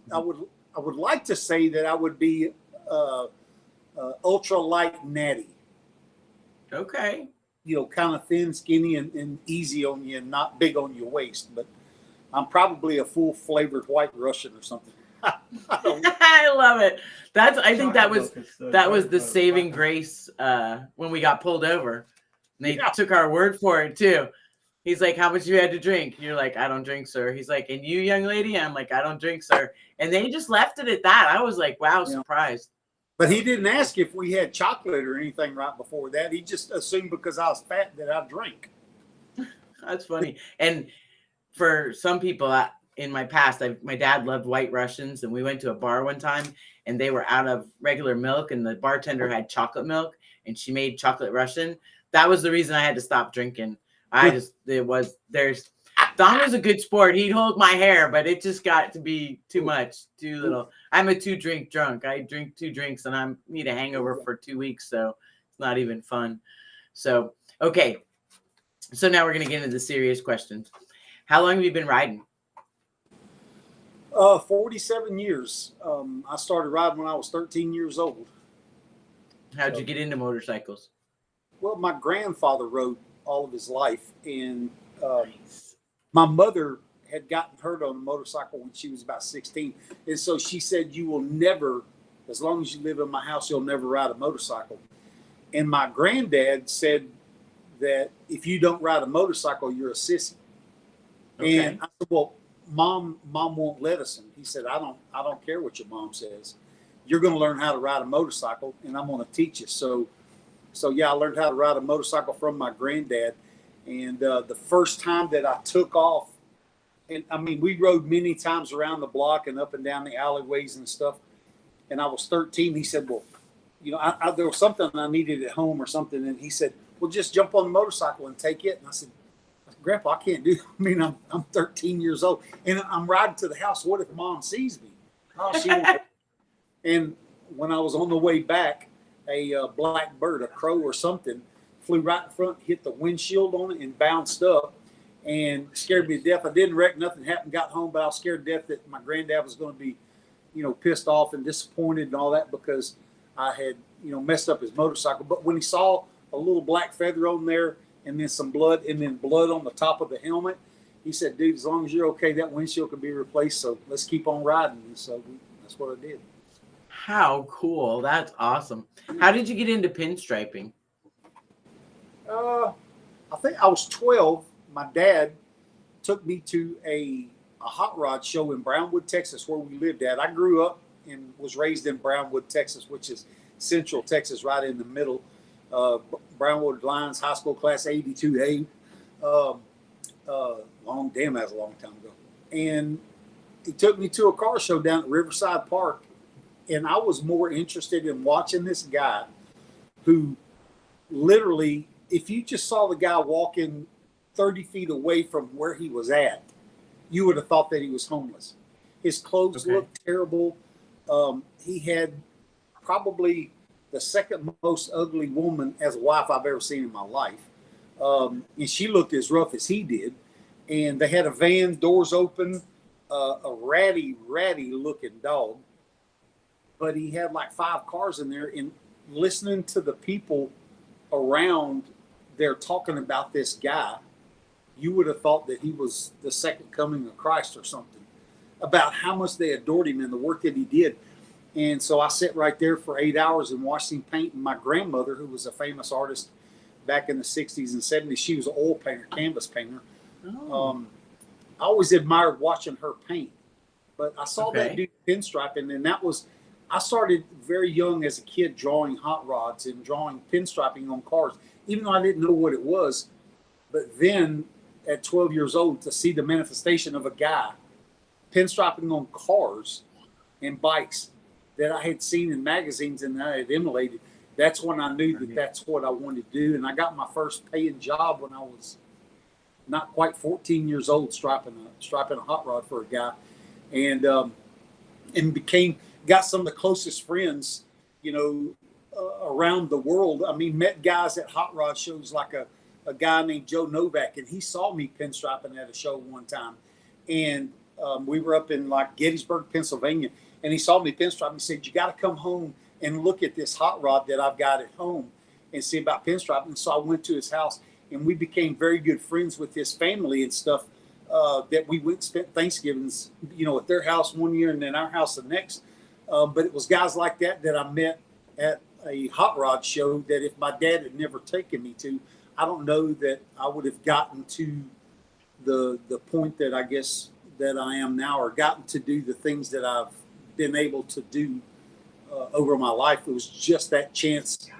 like to say that I would be ultra light natty. Okay. You know, kind of thin, skinny, and easy on you, and not big on your waist. But I'm probably a full flavored White Russian or something. I love it. I think that was the the saving grace when we got pulled over. And they Yeah. took our word for it too. He's like, "How much you had to drink?" You're like, "I don't drink, sir." He's like, "And you, young lady?" I'm like, "I don't drink, sir." And they just left it at that. I was like, wow, Yeah. surprised. But he didn't ask if we had chocolate or anything right before that. He just assumed because I was fat that I drank. That's funny. And for some people in my past, my dad loved White Russians, and we went to a bar one time, and they were out of regular milk, and the bartender had chocolate milk, and she made chocolate Russian. That was the reason I had to stop drinking. Don was a good sport. He'd hold my hair, but it just got to be too much, too little. I'm a 2-drink drunk. I drink 2 drinks and I need a hangover for 2 weeks. So it's not even fun. So, okay. So now we're going to get into the serious questions. How long have you been riding? 47 years. I started riding when I was 13 years old. How'd you get into motorcycles? Well, my grandfather rode all of his life, and my mother had gotten hurt on a motorcycle when she was about 16, and so she said, "You will never, as long as you live in my house, you'll never ride a motorcycle." And my granddad said that if you don't ride a motorcycle, you're a sissy. Okay. And I said, "Well, mom won't let us." And he said, I don't care what your mom says. You're going to learn how to ride a motorcycle, and I'm going to teach you." So yeah, I learned how to ride a motorcycle from my granddad. And the first time that I took off, and I mean, we rode many times around the block and up and down the alleyways and stuff. And I was 13. He said, "Well, you know, there was something I needed at home or something." And he said, "Well, just jump on the motorcycle and take it." And I said, "Grandpa, I can't do it. I mean, I'm 13 years old and I'm riding to the house. What if mom sees me?" Oh, she won't. And when I was on the way back, a black bird, a crow or something, flew right in front, hit the windshield on it and bounced up and scared me to death. I didn't wreck, nothing happened, got home, but I was scared to death that my granddad was going to be, you know, pissed off and disappointed and all that because I had, you know, messed up his motorcycle. But when he saw a little black feather on there and then some blood and then blood on the top of the helmet, he said, "Dude, as long as you're okay, that windshield can be replaced. So let's keep on riding." And so that's what I did. How cool. That's awesome. How did you get into pinstriping? I think I was 12. My dad took me to a hot rod show in Brownwood, Texas, where we lived at. I grew up and was raised in Brownwood, Texas, which is central Texas, right in the middle. Brownwood Lions High School Class 82A. That was a long time ago. And he took me to a car show down at Riverside Park, and I was more interested in watching this guy who literally, if you just saw the guy walking 30 feet away from where he was at, you would have thought that he was homeless. His clothes looked terrible. He had probably the second most ugly woman as a wife I've ever seen in my life. And she looked as rough as he did. And they had a van, doors open, a ratty looking dog. But he had like 5 cars in there, and listening to the people around there talking about this guy, you would have thought that he was the second coming of Christ or something, about how much they adored him and the work that he did. And so I sat right there for 8 hours and watched him paint. And my grandmother, who was a famous artist back in the 60s and 70s, she was an oil painter, canvas painter. I always admired watching her paint. But I saw that dude pinstriping, and that was, I started very young as a kid drawing hot rods and drawing pinstriping on cars, even though I didn't know what it was. But then at 12 years old, to see the manifestation of a guy pinstriping on cars and bikes that I had seen in magazines and that I had emulated, that's when I knew that that's what I wanted to do. And I got my first paying job when I was not quite 14 years old, striping a hot rod for a guy, and got some of the closest friends, around the world. I mean, met guys at hot rod shows like a guy named Joe Novak, and he saw me pinstriping at a show one time. And we were up in like Gettysburg, Pennsylvania, and he saw me pinstriping. He said, "You got to come home and look at this hot rod that I've got at home and see about pinstriping." And so I went to his house, and we became very good friends with his family and stuff, that we went and spent Thanksgivings, at their house one year and then our house the next. But it was guys like that I met at a hot rod show that if my dad had never taken me to, I don't know that I would have gotten to the point that I guess that I am now, or gotten to do the things that I've been able to do over my life. It was just that chance,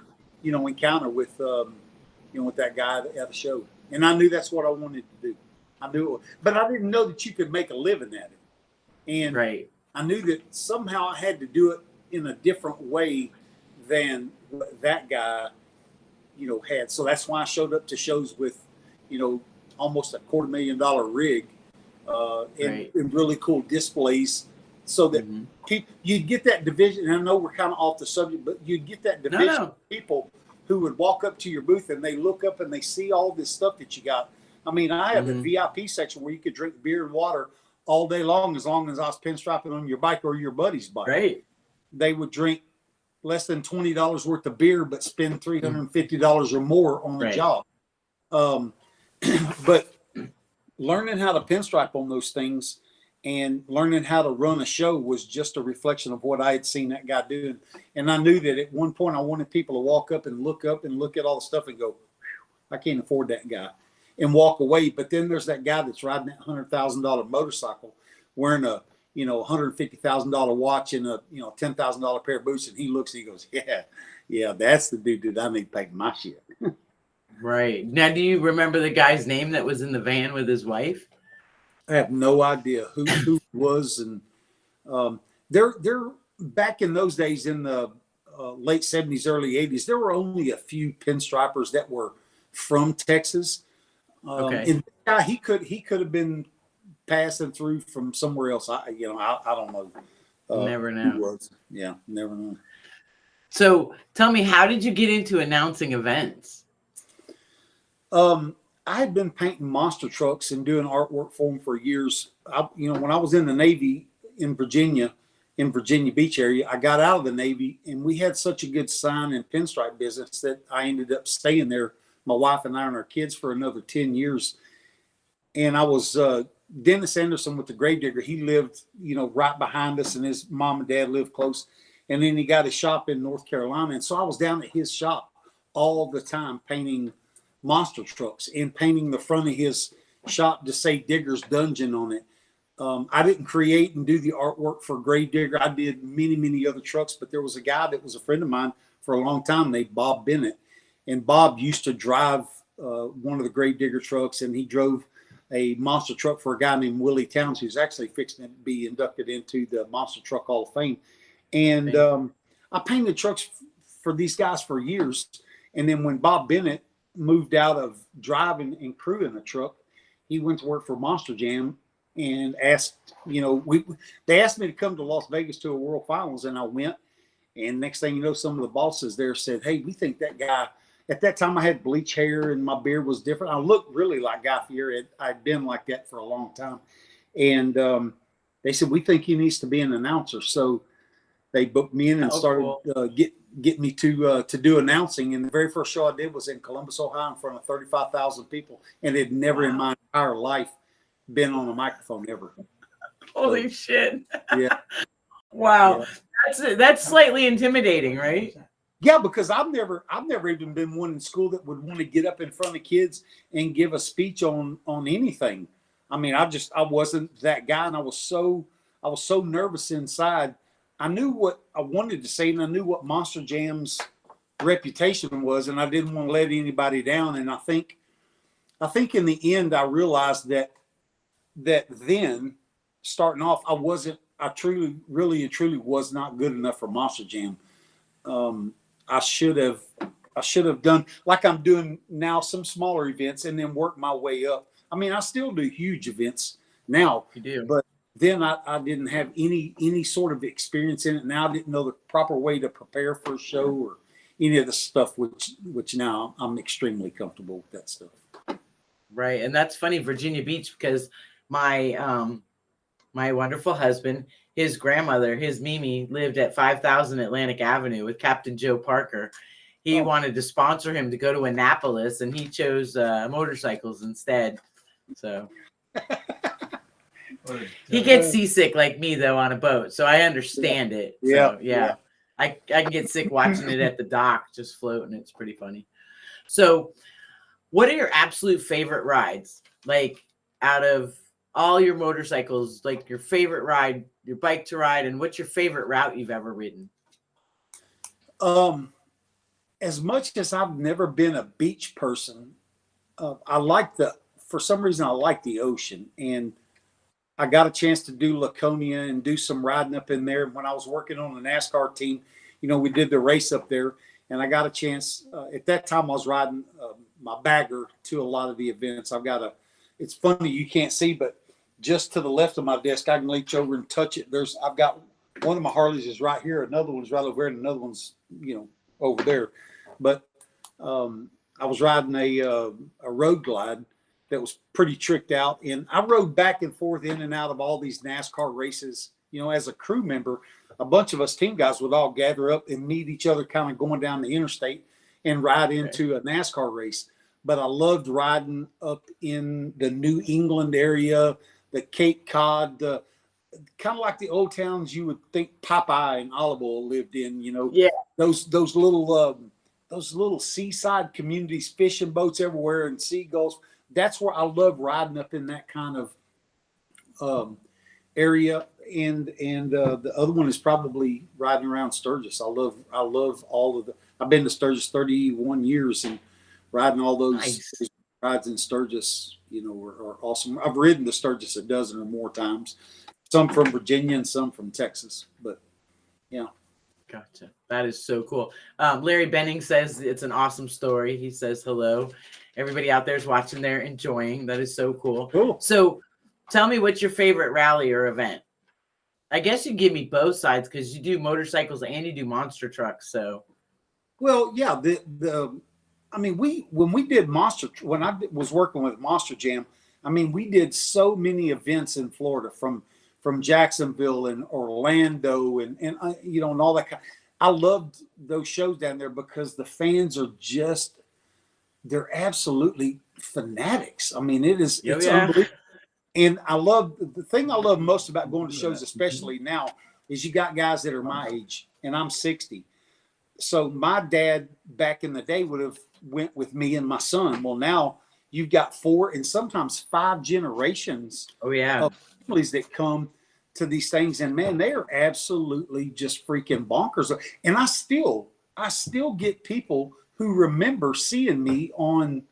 encounter with, with that guy at a show. And I knew that's what I wanted to do. I knew it, but I didn't know that you could make a living at it. And I knew that somehow I had to do it in a different way than what that guy, had. So that's why I showed up to shows with, almost $250,000 rig, and really cool displays, so that you'd get that division. And I know we're kind of off the subject, but you'd get that division of people who would walk up to your booth and they look up and they see all this stuff that you got. I mean, I have a VIP section where you could drink beer and water all day long as I was pinstriping on your bike or your buddy's bike. Right. They would drink less than $20 worth of beer, but spend $350 or more on the job. But learning how to pinstripe on those things and learning how to run a show was just a reflection of what I had seen that guy doing. And I knew that at one point I wanted people to walk up and look at all the stuff and go, I can't afford that guy, and walk away. But then there's that guy that's riding that $100,000 motorcycle wearing a, $150,000 watch and a, $10,000 pair of boots. And he looks and he goes, yeah, that's the dude that I need to paint my shit. Right. Now, do you remember the guy's name that was in the van with his wife? I have no idea who it was. And they're back in those days in the late 70s, early 80s, there were only a few pinstripers that were from Texas. And the guy, he could have been passing through from somewhere else. I don't know. Never know. Who was. Yeah, never know. So tell me, how did you get into announcing events? I had been painting monster trucks and doing artwork for them for years. When I was in the Navy in Virginia Beach area, I got out of the Navy, and we had such a good sign and pinstripe business that I ended up staying there, my wife and I and our kids, for another 10 years. And I was Dennis Anderson with the Gravedigger. He lived, right behind us, and his mom and dad lived close. And then he got a shop in North Carolina. And so I was down at his shop all the time painting monster trucks and painting the front of his shop to say Digger's Dungeon on it. I didn't create and do the artwork for Gravedigger. I did many, many other trucks, but there was a guy that was a friend of mine for a long time named Bob Bennett. And Bob used to drive one of the Gravedigger trucks, and he drove a monster truck for a guy named Willie Towns, who's actually fixing to be inducted into the Monster Truck Hall of Fame. And I painted trucks for these guys for years. And then when Bob Bennett moved out of driving and crewing a truck, he went to work for Monster Jam and asked, they asked me to come to Las Vegas to a World Finals, and I went. And next thing you know, some of the bosses there said, hey, we think that guy. At that time, I had bleach hair and my beard was different. I looked really like Guy Fieri. I'd been like that for a long time. And they said, we think he needs to be an announcer. So they booked me in and started get me to do announcing. And the very first show I did was in Columbus, Ohio, in front of 35,000 people. And it never in my entire life been on a microphone ever. Holy shit. Yeah. Wow. Yeah. That's slightly intimidating, right? Yeah, because I've never even been one in school that would want to get up in front of kids and give a speech on anything. I mean, I wasn't that guy, and I was so nervous inside. I knew what I wanted to say, and I knew what Monster Jam's reputation was, and I didn't want to let anybody down. And I think in the end, I realized that then starting off, I truly, really and truly was not good enough for Monster Jam. I should have done like I'm doing now, some smaller events, and then work my way up. I mean, I still do huge events now. You do, but then I didn't have any sort of experience in it. Now I didn't know the proper way to prepare for a show or any of the stuff, which now I'm extremely comfortable with that stuff. Right, and that's funny, Virginia Beach, because my wonderful husband, his grandmother, his Mimi, lived at 5000 Atlantic Avenue with Captain Joe Parker. He wanted to sponsor him to go to Annapolis, and he chose motorcycles instead. So he gets seasick like me, though, on a boat. So I understand it. So, yeah. I can get sick watching it at the dock, just floating. It's pretty funny. So what are your absolute favorite rides? Like, out of all your motorcycles, like your favorite ride, your bike to ride, and what's your favorite route you've ever ridden? As much as I've never been a beach person, for some reason I like the ocean, and I got a chance to do Laconia and do some riding up in there. When I was working on the NASCAR team, we did the race up there, and I got a chance. At that time, I was riding my bagger to a lot of the events. It's funny, you can't see, but just to the left of my desk, I can reach over and touch it. I've got one of my Harleys is right here, another one's right over there, and another one's over there. But I was riding a road glide that was pretty tricked out, and I rode back and forth in and out of all these NASCAR races. As a crew member, a bunch of us team guys would all gather up and meet each other, kind of going down the interstate and ride into a NASCAR race. But I loved riding up in the New England area, the Cape Cod, kind of like the old towns you would think Popeye and Olive Oil lived in. Those little seaside communities, fishing boats everywhere, and seagulls. That's where I love riding up in that kind of area. And the other one is probably riding around Sturgis. I love all of I've been to Sturgis 31 years, and riding all those rides in Sturgis, are awesome. I've ridden to Sturgis a dozen or more times, some from Virginia and some from Texas. But yeah. Gotcha. That is so cool. Larry Benning says it's an awesome story. He says hello. Everybody out there is watching, they're enjoying. That is so cool. Cool. So tell me, what's your favorite rally or event? I guess you give me both sides, because you do motorcycles and you do monster trucks. So, well, yeah. When we did when I was working with Monster Jam, we did so many events in Florida, from Jacksonville and Orlando and all that kind. I loved those shows down there because the fans are they're absolutely fanatics. It's unbelievable. And the thing I love most about going to shows, especially now, is you got guys that are my age, and I'm 60. So my dad back in the day would have went with me and my son. Well, now you've got 4 and sometimes 5 generations of families that come to these things, and man, they are absolutely just freaking bonkers. And I still get people who remember seeing me on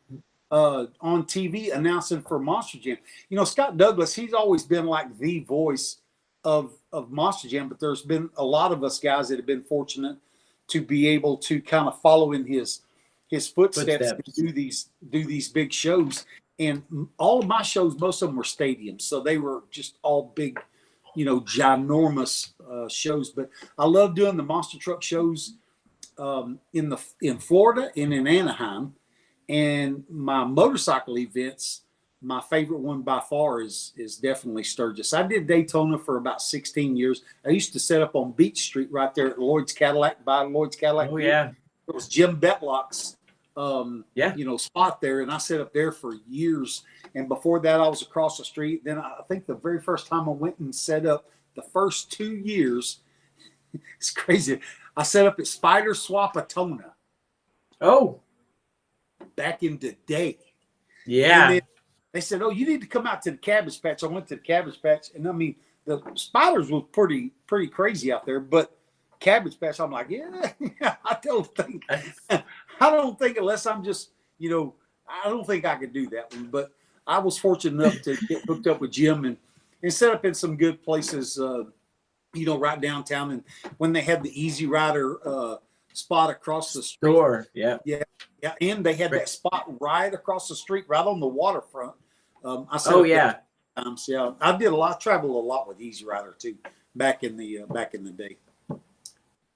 on TV announcing for Monster Jam. You know, Scott Douglas, he's always been like the voice of Monster Jam, but there's been a lot of us guys that have been fortunate to be able to kind of follow in his footsteps. And do these big shows. And all of my shows, most of them were stadiums, so they were just all big, you know, ginormous shows. But I love doing the monster truck shows in Florida and in Anaheim. And my motorcycle events, my favorite one by far is definitely Sturgis. I did Daytona for about 16 years. I used to set up on Beach Street right there at Lloyd's Cadillac, by Lloyd's Cadillac. Oh yeah, it was Jim Betlock's you know, spot there, and I set up there for years. And before that, I was across the street. Then I think the very first time I went and set up, the first 2 years, it's crazy. I set up at Spider Swapatona. Oh. Back in the day. Yeah. They said, "Oh, you need to come out to the Cabbage Patch." I went to the Cabbage Patch, and I mean, the spiders were pretty crazy out there. But Cabbage Patch, I'm like, yeah, I don't think unless I'm just, you know, I don't think I could do that one. But I was fortunate enough to get hooked up with Jim and set up in some good places, you know, right downtown. And when they had the Easy Rider spot across the street. Yeah. And they had that spot right across the street, right on the waterfront. I said, times. Yeah, I did traveled a lot with Easy Rider too, back in the day.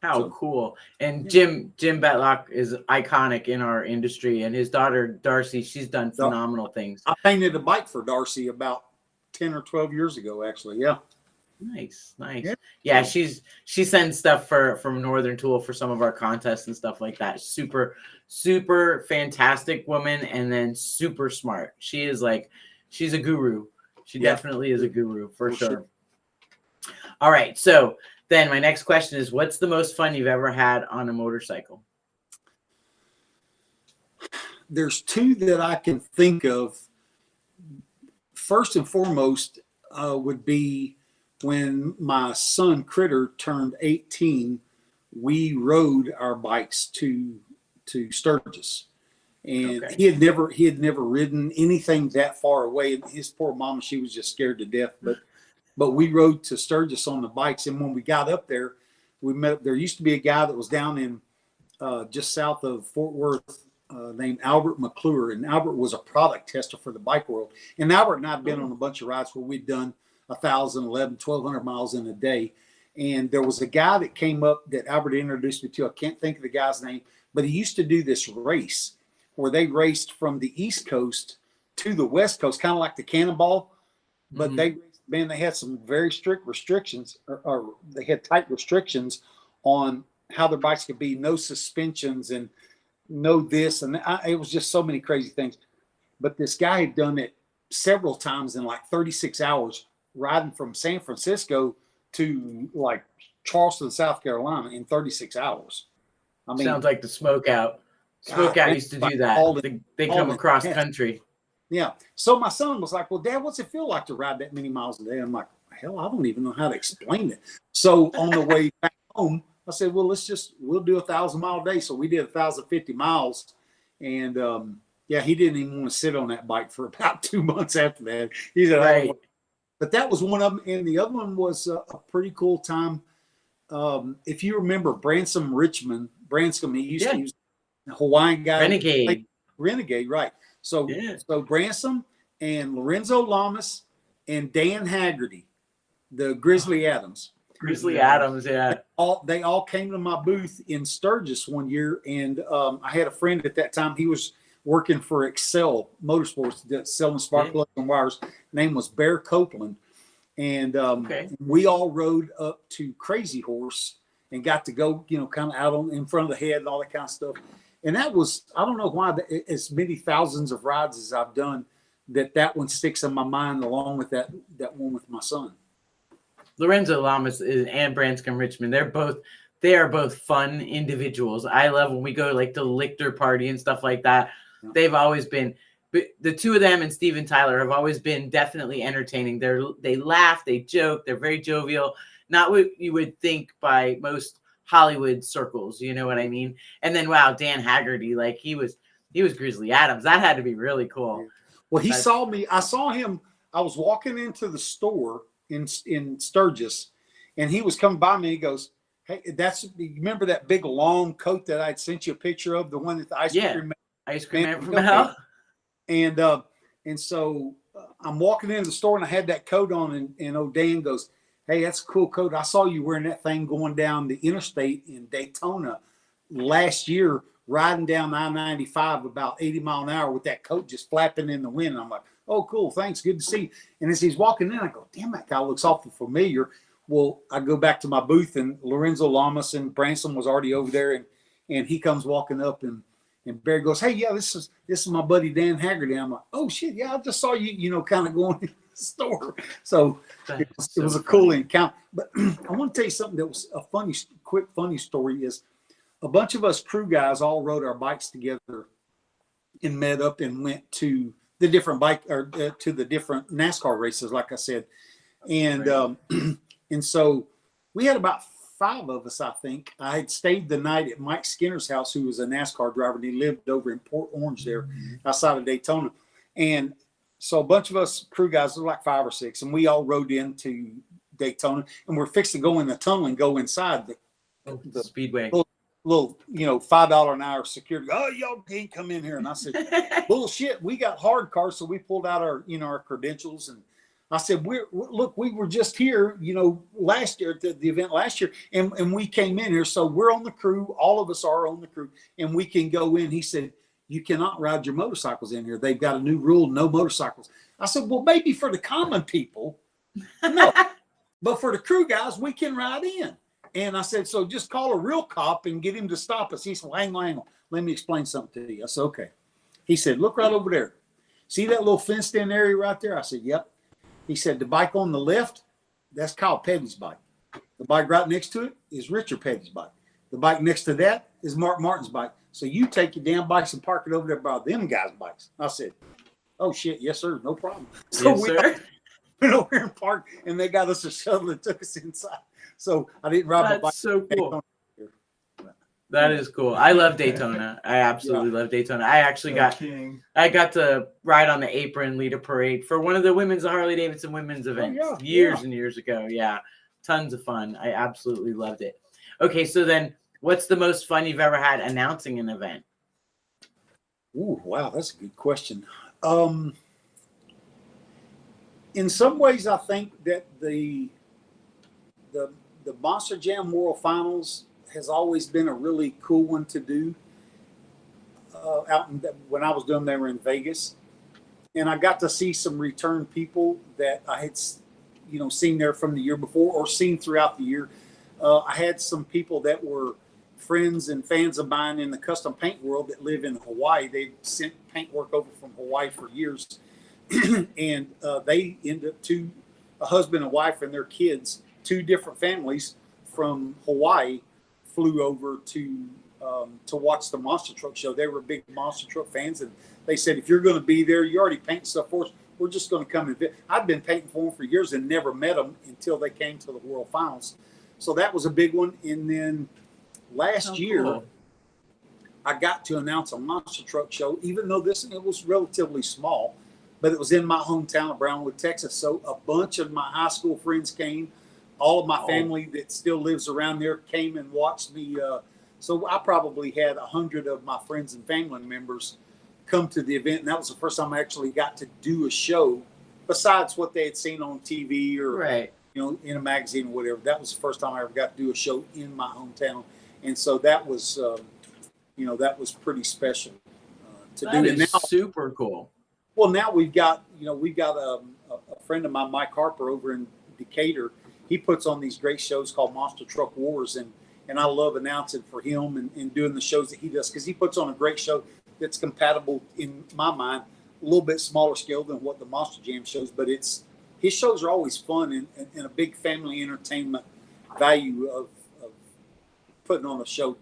How cool! And Jim Betlock is iconic in our industry, and his daughter Darcy, she's done phenomenal things. I painted a bike for Darcy about 10 or 12 years ago, actually. Yeah. Nice. Yeah, she sends stuff from Northern Tool for some of our contests and stuff like that. Super fantastic woman, and then super smart. She's a guru. She definitely is a guru for sure. All right, so then my next question is, what's the most fun you've ever had on a motorcycle? There's two that I can think of. First and foremost would be when my son Critter turned 18, we rode our bikes to Sturgis, and he had never ridden anything that far away. And his poor mama, she was just scared to death. But we rode to Sturgis on the bikes, and when we got up there, we met. There used to be a guy that was down in just south of Fort Worth named Albert McClure, and Albert was a product tester for the bike world. And Albert and I had been on a bunch of rides where we'd done 1,000, 1,200 miles in a day. And there was a guy that came up that Albert introduced me to. I can't think of the guy's name, but he used to do this race where they raced from the East Coast to the West Coast, kind of like the Cannonball. But they had some very strict restrictions, or they had tight restrictions on how their bikes could be, no suspensions and no this. And it was just so many crazy things. But this guy had done it several times in like 36 hours, riding from San Francisco to like Charleston, South Carolina in 36 hours. I mean, sounds like the Smokeout. Smokeout used to do that. They come across country. Yeah. So my son was like, "Well, Dad, what's it feel like to ride that many miles a day?" I'm like, "Hell, I don't even know how to explain it." So on the way back home, I said, "Well, we'll do 1,000 mile a day." So we did 1,050 miles, and he didn't even want to sit on that bike for about 2 months after that. He said, right. But that was one of them, and the other one was a pretty cool time. If you remember Branscombe, he used to use a Hawaiian guy. Renegade, right. So Branscombe and Lorenzo Lamas and Dan Haggerty, the Grizzly Adams. They all came to my booth in Sturgis one year, and I had a friend at that time. He was working for Excel Motorsports, that's selling spark plugs and wires. Name was Bear Copeland. And we all rode up to Crazy Horse and got to go, kind of out in front of the head and all that kind of stuff. And that was, I don't know why, as many thousands of rides as I've done, that one sticks in my mind along with that one with my son. Lorenzo Lamas and Branscombe Richmond, they are both fun individuals. I love when we go like the Lichter party and stuff like that. Yeah. They've always been, the two of them and Steven Tyler have always been definitely entertaining. They laugh, they joke, they're very jovial. Not what you would think by most Hollywood circles, you know what I mean? And then Dan Haggerty, like he was He was Grizzly Adams. That had to be really cool. Well, he That's- saw me. I saw him. I was walking into the store in Sturgis, and he was coming by me. He goes, "Hey, you remember that big long coat that I'd sent you a picture of, the one that the ice cream man?" Ice Cream Man from Okay. Hell. And so I'm walking into the store, and I had that coat on, and old Dan goes, "Hey, that's a cool coat. I saw you wearing that thing going down the interstate in Daytona last year, riding down I-95 about 80 mile an hour with that coat just flapping in the wind." And I'm like, "Oh, cool. Thanks. Good to see you." And as he's walking in, I go, "Damn, that guy looks awful familiar." Well, I go back to my booth, and Lorenzo Lamas and Branson was already over there, and he comes walking up, and Barry goes, "Hey, yeah, this is my buddy Dan Haggerty." I'm like, "Oh shit, yeah, I just saw you, kind of going in the store." So it was a cool encounter. But I want to tell you something that was a quick funny story. Is a bunch of us crew guys all rode our bikes together and met up and went to the different to the different NASCAR races, like I said, and and so we had about 5 of us, I think. I had stayed the night at Mike Skinner's house, who was a NASCAR driver, and he lived over in Port Orange there, outside of Daytona. And so a bunch of us crew guys, there were like 5 or 6, and we all rode into Daytona, and we're fixing to go in the tunnel and go inside the Speedway. little $5 an hour security. "Oh, y'all can't come in here." And I said, "Bullshit, we got hard cars." So we pulled out our credentials, and I said, we were just here, last year at the event last year, and we came in here. So we're on the crew. All of us are on the crew, and we can go in. He said, "You cannot ride your motorcycles in here. They've got a new rule, no motorcycles." I said, "Well, maybe for the common people, no, but for the crew guys, we can ride in." And I said, "So just call a real cop and get him to stop us." He said, "Well, hang on. Let me explain something to you." I said, "Okay." He said, "Look right over there. See that little fenced in area right there?" I said, "Yep." He said, "The bike on the left, that's Kyle Petty's bike. The bike right next to it is Richard Petty's bike. The bike next to that is Mark Martin's bike. So you take your damn bikes and park it over there by them guys' bikes." I said, "Oh shit, yes sir, no problem." So Yes, we sir. went over and parked, and they got us a shuttle and took us inside. So I didn't ride my bike. That's so cool. That is cool. I love Daytona. I absolutely love Daytona. I actually got to ride on the apron, lead a parade for one of the women's Harley Davidson women's events years and years ago. Yeah, tons of fun. I absolutely loved it. Okay, so then what's the most fun you've ever had announcing an event? Ooh, wow, that's a good question. In some ways, I think that the Monster Jam World Finals has always been a really cool one to do. When I was doing them in Vegas, and I got to see some return people that I had, seen there from the year before or seen throughout the year. I had some people that were friends and fans of mine in the custom paint world that live in Hawaii. They sent paint work over from Hawaii for years, and they ended up a husband and wife and their kids, 2 different families from Hawaii, flew over to watch the monster truck show. They were big monster truck fans, and they said, "If you're going to be there, you already paint stuff for us. We're just going to come and visit." I'd been painting for them for years and never met them until they came to the World Finals. So that was a big one. And then last year, I got to announce a monster truck show, even though it was relatively small, but it was in my hometown of Brownwood, Texas. So a bunch of my high school friends came. All of my family that still lives around there came and watched me. So I probably had 100 of my friends and family members come to the event. And that was the first time I actually got to do a show besides what they had seen on TV or, in a magazine or whatever. That was the first time I ever got to do a show in my hometown. And so that was, that was pretty special to do. That is super cool. Well, now we've got a friend of mine, Mike Harper, over in Decatur. He puts on these great shows called Monster Truck Wars, and I love announcing for him and doing the shows that he does, because he puts on a great show that's compatible, in my mind, a little bit smaller scale than what the Monster Jam shows, but his shows are always fun and a big family entertainment value of putting on a show.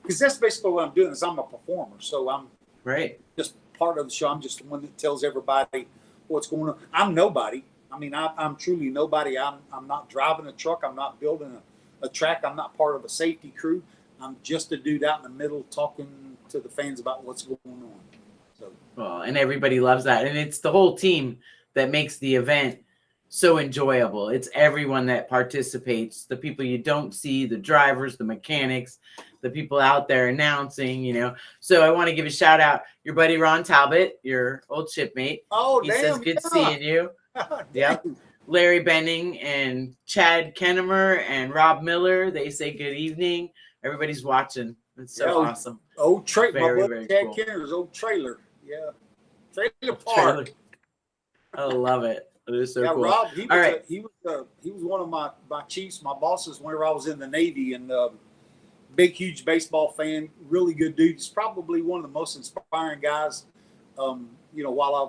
Because that's basically what I'm doing, is I'm a performer, so I'm just part of the show. I'm just the one that tells everybody what's going on. I'm nobody. I mean, I'm truly nobody. I'm not driving a truck. I'm not building a track. I'm not part of a safety crew. I'm just a dude out in the middle talking to the fans about what's going on. Well, and everybody loves that. And it's the whole team that makes the event so enjoyable. It's everyone that participates, the people you don't see, the drivers, the mechanics, the people out there announcing, you know. So I want to give a shout out your buddy Ron Talbot, your old shipmate. Oh, He damn. says good seeing you. Yep. Larry Benning and Chad Kennemer and Rob Miller, they say good evening. Everybody's watching. It's so awesome. Old trailer, Very, my very buddy Chad cool. Kenner's old trailer. Yeah. Trailer Trailer. park. I love it. It is so Yeah, cool. Rob, All right. he was one of my chiefs, my bosses whenever I was in the Navy, and big, huge baseball fan, really good dude. He's probably one of the most inspiring guys, you know, while I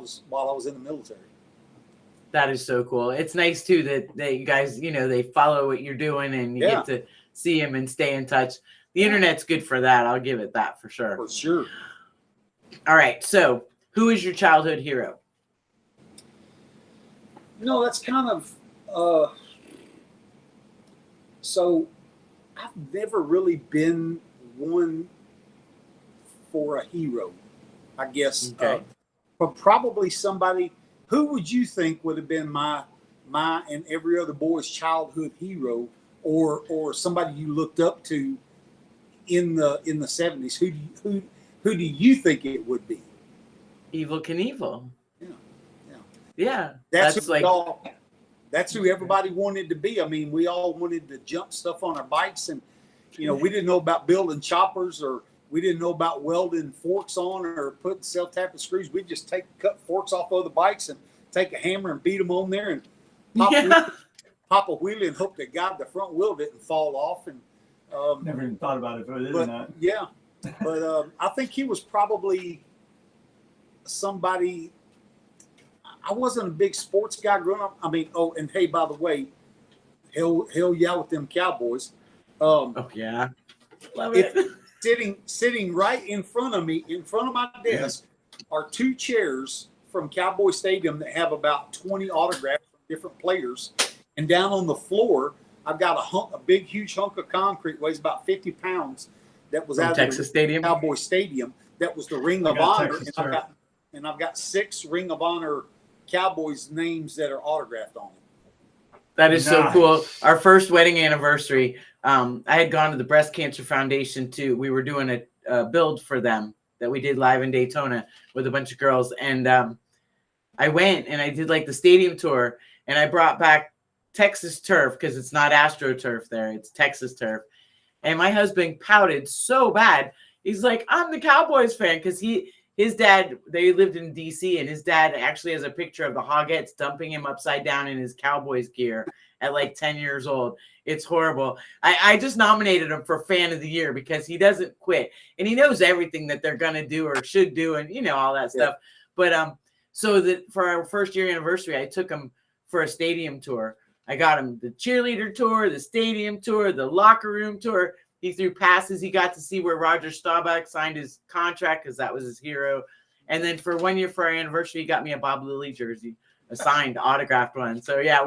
was in the military. That is so cool. It's nice too that you guys, you know, they follow what you're doing and you get to see him and stay in touch. The internet's good for that. I'll give it that for sure. For sure. All right. So who is your childhood hero? You know, that's kind of so I've never really been one for a hero, I guess. Okay. But probably somebody. Who would you think would have been my and every other boy's childhood hero, or somebody you looked up to in the 70s? Who do you think it would be? Evel Knievel. Yeah. Yeah. That's like that's who everybody wanted to be. I mean, we all wanted to jump stuff on our bikes, and you know, we didn't know about building choppers, or we didn't know about welding forks on or putting self-tapping screws. We'd just cut forks off other bikes and take a hammer and beat them on there and pop a wheelie and hope that God the front wheel didn't fall off. And Never even thought about it if it is or not. Yeah, but I think he was probably somebody. I wasn't a big sports guy growing up. I mean, oh, and hey, by the way, hell yeah with them Cowboys. oh yeah, love it. Sitting right in front of me, in front of my desk, are two chairs from Cowboy Stadium that have about 20 autographs from different players. And down on the floor, I've got a big, huge hunk of concrete, weighs about 50 pounds, that was out of Texas Stadium, Cowboy Stadium. That was the Ring of Honor, and I've got 6 Ring of Honor Cowboys names that are autographed on it. That is so cool. Our first wedding anniversary, I had gone to the Breast Cancer Foundation too. We were doing a build for them that we did live in Daytona with a bunch of girls. And I went and I did like the stadium tour, and I brought back Texas turf because it's not AstroTurf there. It's Texas turf. And my husband pouted so bad. He's like, I'm the Cowboys fan, because his dad, they lived in D.C., and his dad actually has a picture of the Hogettes dumping him upside down in his Cowboys gear at like 10 years old. It's horrible. I just nominated him for Fan of the Year because he doesn't quit. And he knows everything that they're going to do or should do, and, you know, all that stuff. But so that for our first year anniversary, I took him for a stadium tour. I got him the cheerleader tour, the stadium tour, the locker room tour. He threw passes. He got to see where Roger Staubach signed his contract because that was his hero. And then for 1 year for our anniversary, he got me a Bob Lilly jersey, a signed, autographed one. So yeah,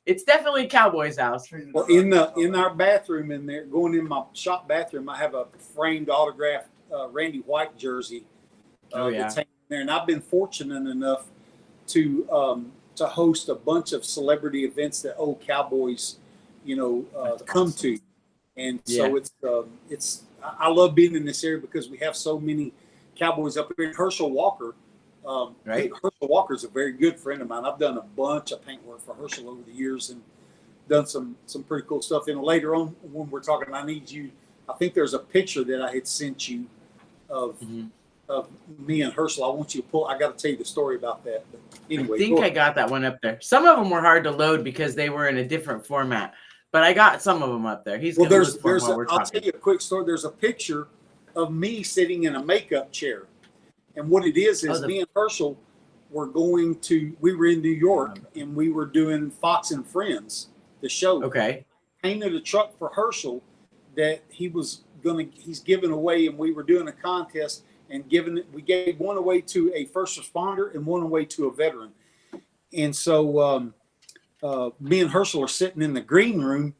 it's definitely Cowboys house. Well, in our bathroom in there, going in my shop bathroom, I have a framed autographed Randy White jersey. That's hanging there, and I've been fortunate enough to host a bunch of celebrity events that old Cowboys, you know, come to. And so it's I love being in this area because we have so many Cowboys up here. Herschel Walker, right? Herschel Walker's a very good friend of mine. I've done a bunch of paint work for Herschel over the years and done some pretty cool stuff. And later on, when we're talking, I think there's a picture that I had sent you of me and Herschel. I want you to pull. I got to tell you the story about that. But anyway, I think I got that one up there. Some of them were hard to load because they were in a different format. But I got some of them up there. I'll tell you a quick story. There's a picture of me sitting in a makeup chair. And what it is me and Herschel we were in New York and we were doing Fox and Friends, the show. Okay. Painted a truck for Herschel that he's giving away, and we were doing a contest and we gave one away to a first responder and one away to a veteran. And so, me and Herschel are sitting in the green room,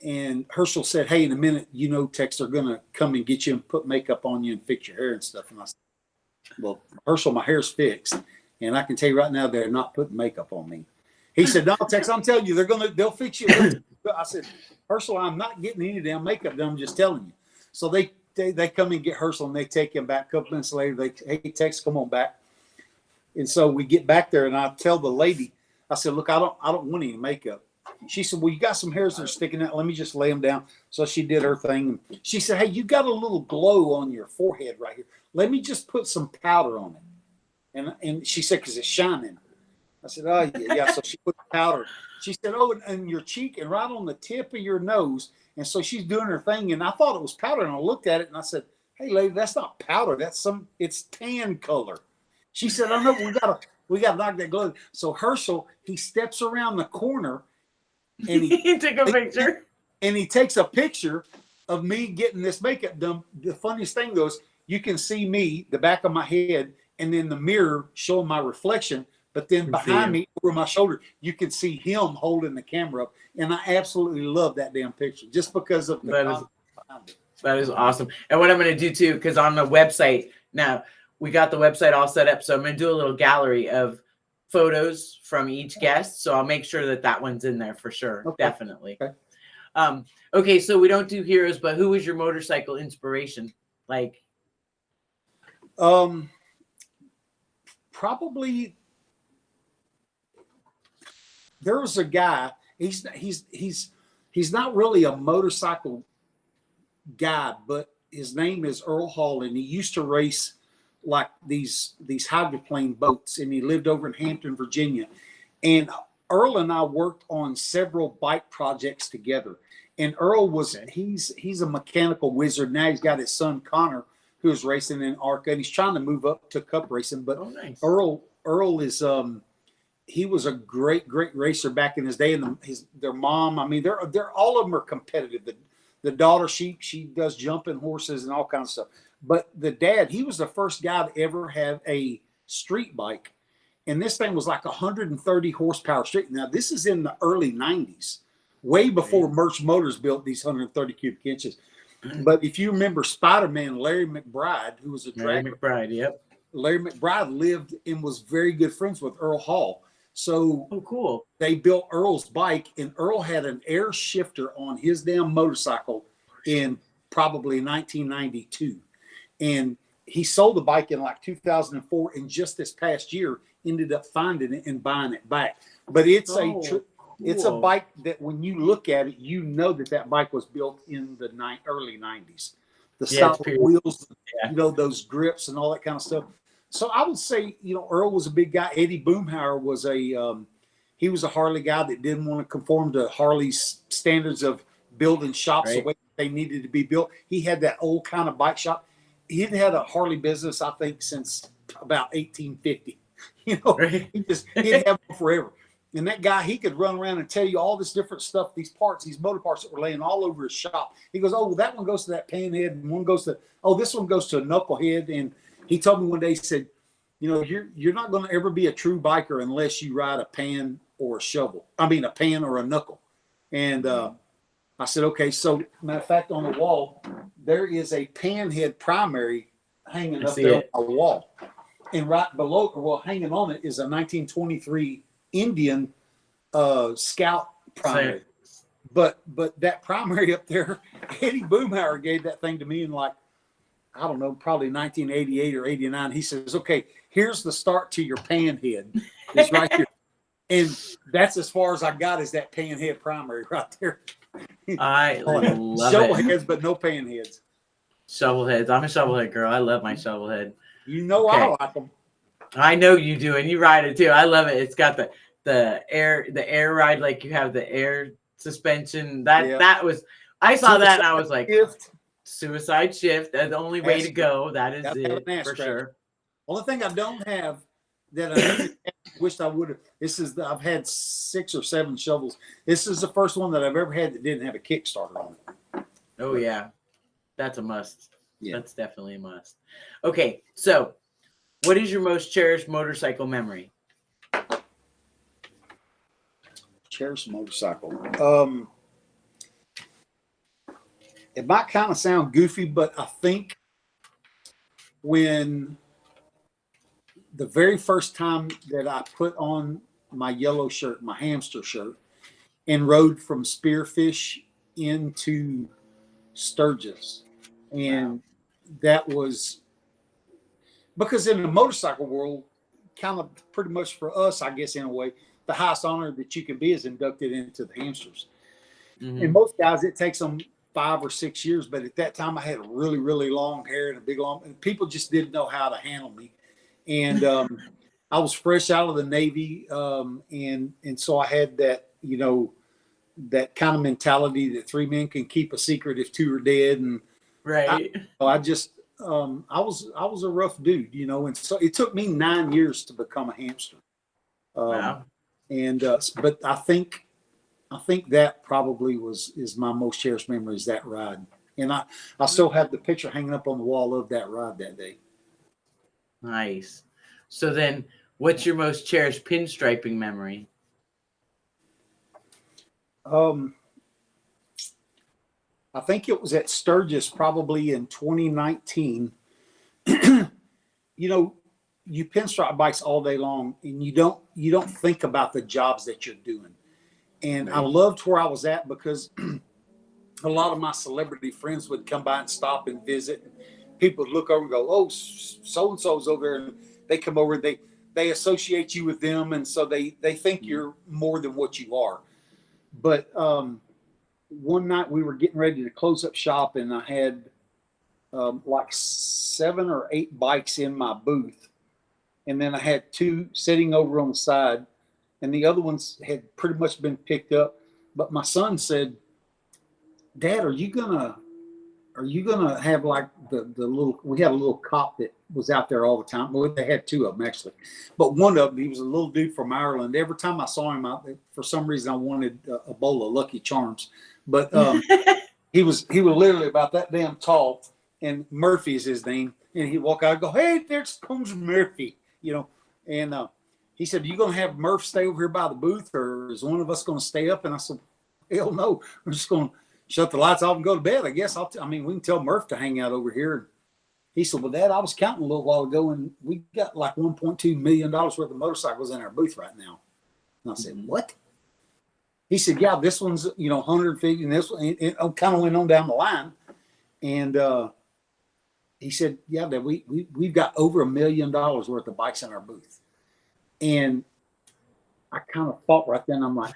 and Herschel said, "Hey, in a minute, you know, Tex, they're going to come and get you and put makeup on you and fix your hair and stuff." And I said, Well, Herschel, my hair's fixed, and I can tell you right now they're not putting makeup on me. He said, "No, Tex, I'm telling you, they'll fix you." I said, "Herschel, I'm not getting any damn makeup done. I'm just telling you." So they come and get Herschel, and they take him back. A couple minutes later, hey, Tex, come on back. And so we get back there, and I tell the lady, I said, "Look, I don't want any makeup." She said, "Well, you got some hairs that are sticking out. Let me just lay them down." So she did her thing. She said, "Hey, you got a little glow on your forehead right here. Let me just put some powder on it." And she said, "Because it's shining." I said, "Oh, yeah." So she put powder. She said, "Oh, and your cheek and right on the tip of your nose." And so she's doing her thing. And I thought it was powder. And I looked at it and I said, "Hey, lady, that's not powder. It's tan color." She said, "I know, we got to knock that glow." So Herschel, he steps around the corner and he took a picture. And he takes a picture of me getting this makeup done. The funniest thing though is you can see me, the back of my head, and then the mirror showing my reflection. But then behind me, over my shoulder, you can see him holding the camera up. And I absolutely love that damn picture just because of the that is awesome. And what I'm going to do too, because on the website now, we got the website all set up. So I'm going to do a little gallery of photos from each guest. So I'll make sure that one's in there for sure. Okay. Definitely. Okay. Okay. So we don't do heroes, but who was your motorcycle inspiration? Like, probably there was a guy, he's not really a motorcycle guy, but his name is Earl Hall, and he used to race like these hydroplane boats, and he lived over in Hampton, Virginia. And Earl and I worked on several bike projects together. And Earl was he's a mechanical wizard. Now he's got his son Connor, who's racing in ARCA, and he's trying to move up to cup racing. But Earl is he was a great racer back in his day. And their mom, I mean, they're all of them are competitive. The daughter, she does jumping horses and all kinds of stuff. But the dad, he was the first guy to ever have a street bike. And this thing was like 130 horsepower street. Now, this is in the early 90s, way before Merch Motors built these 130 cubic inches. But if you remember Spider-Man, Larry McBride, who was a dragger. Larry McBride lived and was very good friends with Earl Hall. So cool. They built Earl's bike, and Earl had an air shifter on his damn motorcycle in probably 1992. And he sold the bike in like 2004, and just this past year ended up finding it and buying it back. But it's it's a bike that when you look at it, you know that bike was built in the early 90s. The solid wheels, those grips and all that kind of stuff. So I would say, Earl was a big guy. Eddie Boomhauer was he was a Harley guy that didn't want to conform to Harley's standards of building shops the way they needed to be built. He had that old kind of bike shop. He'd had a Harley business, I think, since about 1850. He'd have one forever. And that guy, he could run around and tell you all this different stuff, these motor parts that were laying all over his shop. He goes, "Oh, well, that one goes to that panhead, and one goes to, this one goes to a knucklehead." And he told me one day, he said, you're not going to ever be a true biker unless you ride a pan or a shovel. I mean, a pan or a knuckle. And I said, okay. So, matter of fact, on the wall, there is a panhead primary hanging up there on the wall. And right below, hanging on it is a 1923 Indian Scout primary. But that primary up there, Eddie Boomhauer gave that thing to me in like, I don't know, probably 1988 or 89. He says, "Okay, here's the start to your panhead. It's right here." And that's as far as I got is that panhead primary right there. I love shovel heads, but no panheads. Shovel heads. I'm a shovel head girl. I love my shovel head. I like them. I know you do, and you ride it too. I love it. It's got the air ride, like you have the air suspension. That was, I saw that and I was like, suicide shift. That's the only way to go. That is it for sure. Only thing I don't have that I wished I would have. I've had 6 or 7 shovels. This is the first one that I've ever had that didn't have a Kickstarter on it. Oh yeah, that's a must. Yeah, that's definitely a must. Okay, so what is your most cherished motorcycle memory? Cherished motorcycle. It might kind of sound goofy, but I think when the very first time that I put on my yellow shirt, my hamster shirt, and rode from Spearfish into Sturgis. And that was because in the motorcycle world, kind of pretty much for us, I guess, in a way, the highest honor that you can be is inducted into the hamsters. Mm-hmm. And most guys, it takes them 5 or 6 years. But at that time, I had really, really long hair and a big long, and people just didn't know how to handle me. And I was fresh out of the Navy, and so I had that, you know, that kind of mentality that 3 men can keep a secret if 2 are dead. And Right. I just I was a rough dude, you know, and so it took me 9 years to become a hamster. Wow. And but I think that probably is my most cherished memory, is that ride. And I still have the picture hanging up on the wall of that ride that day. Nice. So then, what's your most cherished pinstriping memory? I think it was at Sturgis probably in 2019. You know, you pinstripe bikes all day long, and you don't think about the jobs that you're doing. And I loved where I was at because a lot of my celebrity friends would come by and stop and visit. People would look over and go, "Oh, so and so's over there," and they come over. They associate you with them, and so they think you're more than what you are. But one night we were getting ready to close up shop, and I had like 7 or 8 bikes in my booth, and then I had 2 sitting over on the side, and the other ones had pretty much been picked up. But my son said, "Dad, are you gonna have like the little?" We had a little cop that was out there all the time. Well, they had 2 of them actually, but one of them, he was a little dude from Ireland. Every time I saw him, for some reason I wanted a bowl of Lucky Charms. But he was literally about that damn tall, and Murphy is his name. And he'd walk out and go, "Hey, there comes Murphy," you know. And he said, "You gonna have Murph stay over here by the booth, or is one of us gonna stay up?" And I said, "Hell no, we're just gonna shut the lights off and go to bed. I guess I mean, we can tell Murph to hang out over here." And he said, "Well, Dad, I was counting a little while ago, and we got like $1.2 million worth of motorcycles in our booth right now." And I said, "What?" He said, "Yeah, this one's, you know, 150, and this one," it kind of went on down the line. And he said, "Yeah, Dad, we've got over $1 million worth of bikes in our booth." And I kind of thought right then, I'm like,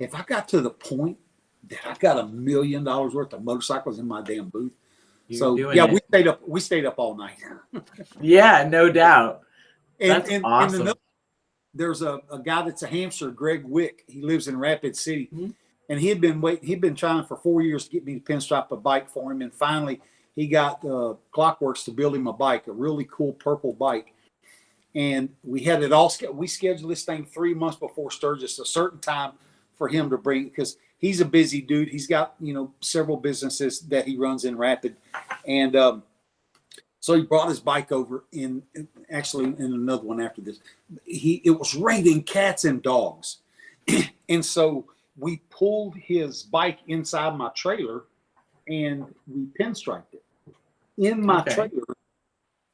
if I got to the point that I got $1 million worth of motorcycles in my damn booth. So yeah, we stayed up all night. Yeah, no doubt. That's awesome. And there's a guy that's a hamster, Greg Wick. He lives in Rapid City, and he'd been trying for 4 years to get me to pinstripe a bike for him, and finally he got Clockworks to build him a bike, a really cool purple bike. And we had it all. We scheduled this thing 3 months before Sturgis, a certain time for him to bring, because he's a busy dude. He's got, you know, several businesses that he runs in Rapid. And so he brought his bike over in another one after this. It was raining cats and dogs. And so we pulled his bike inside my trailer and we pinstriped it in my trailer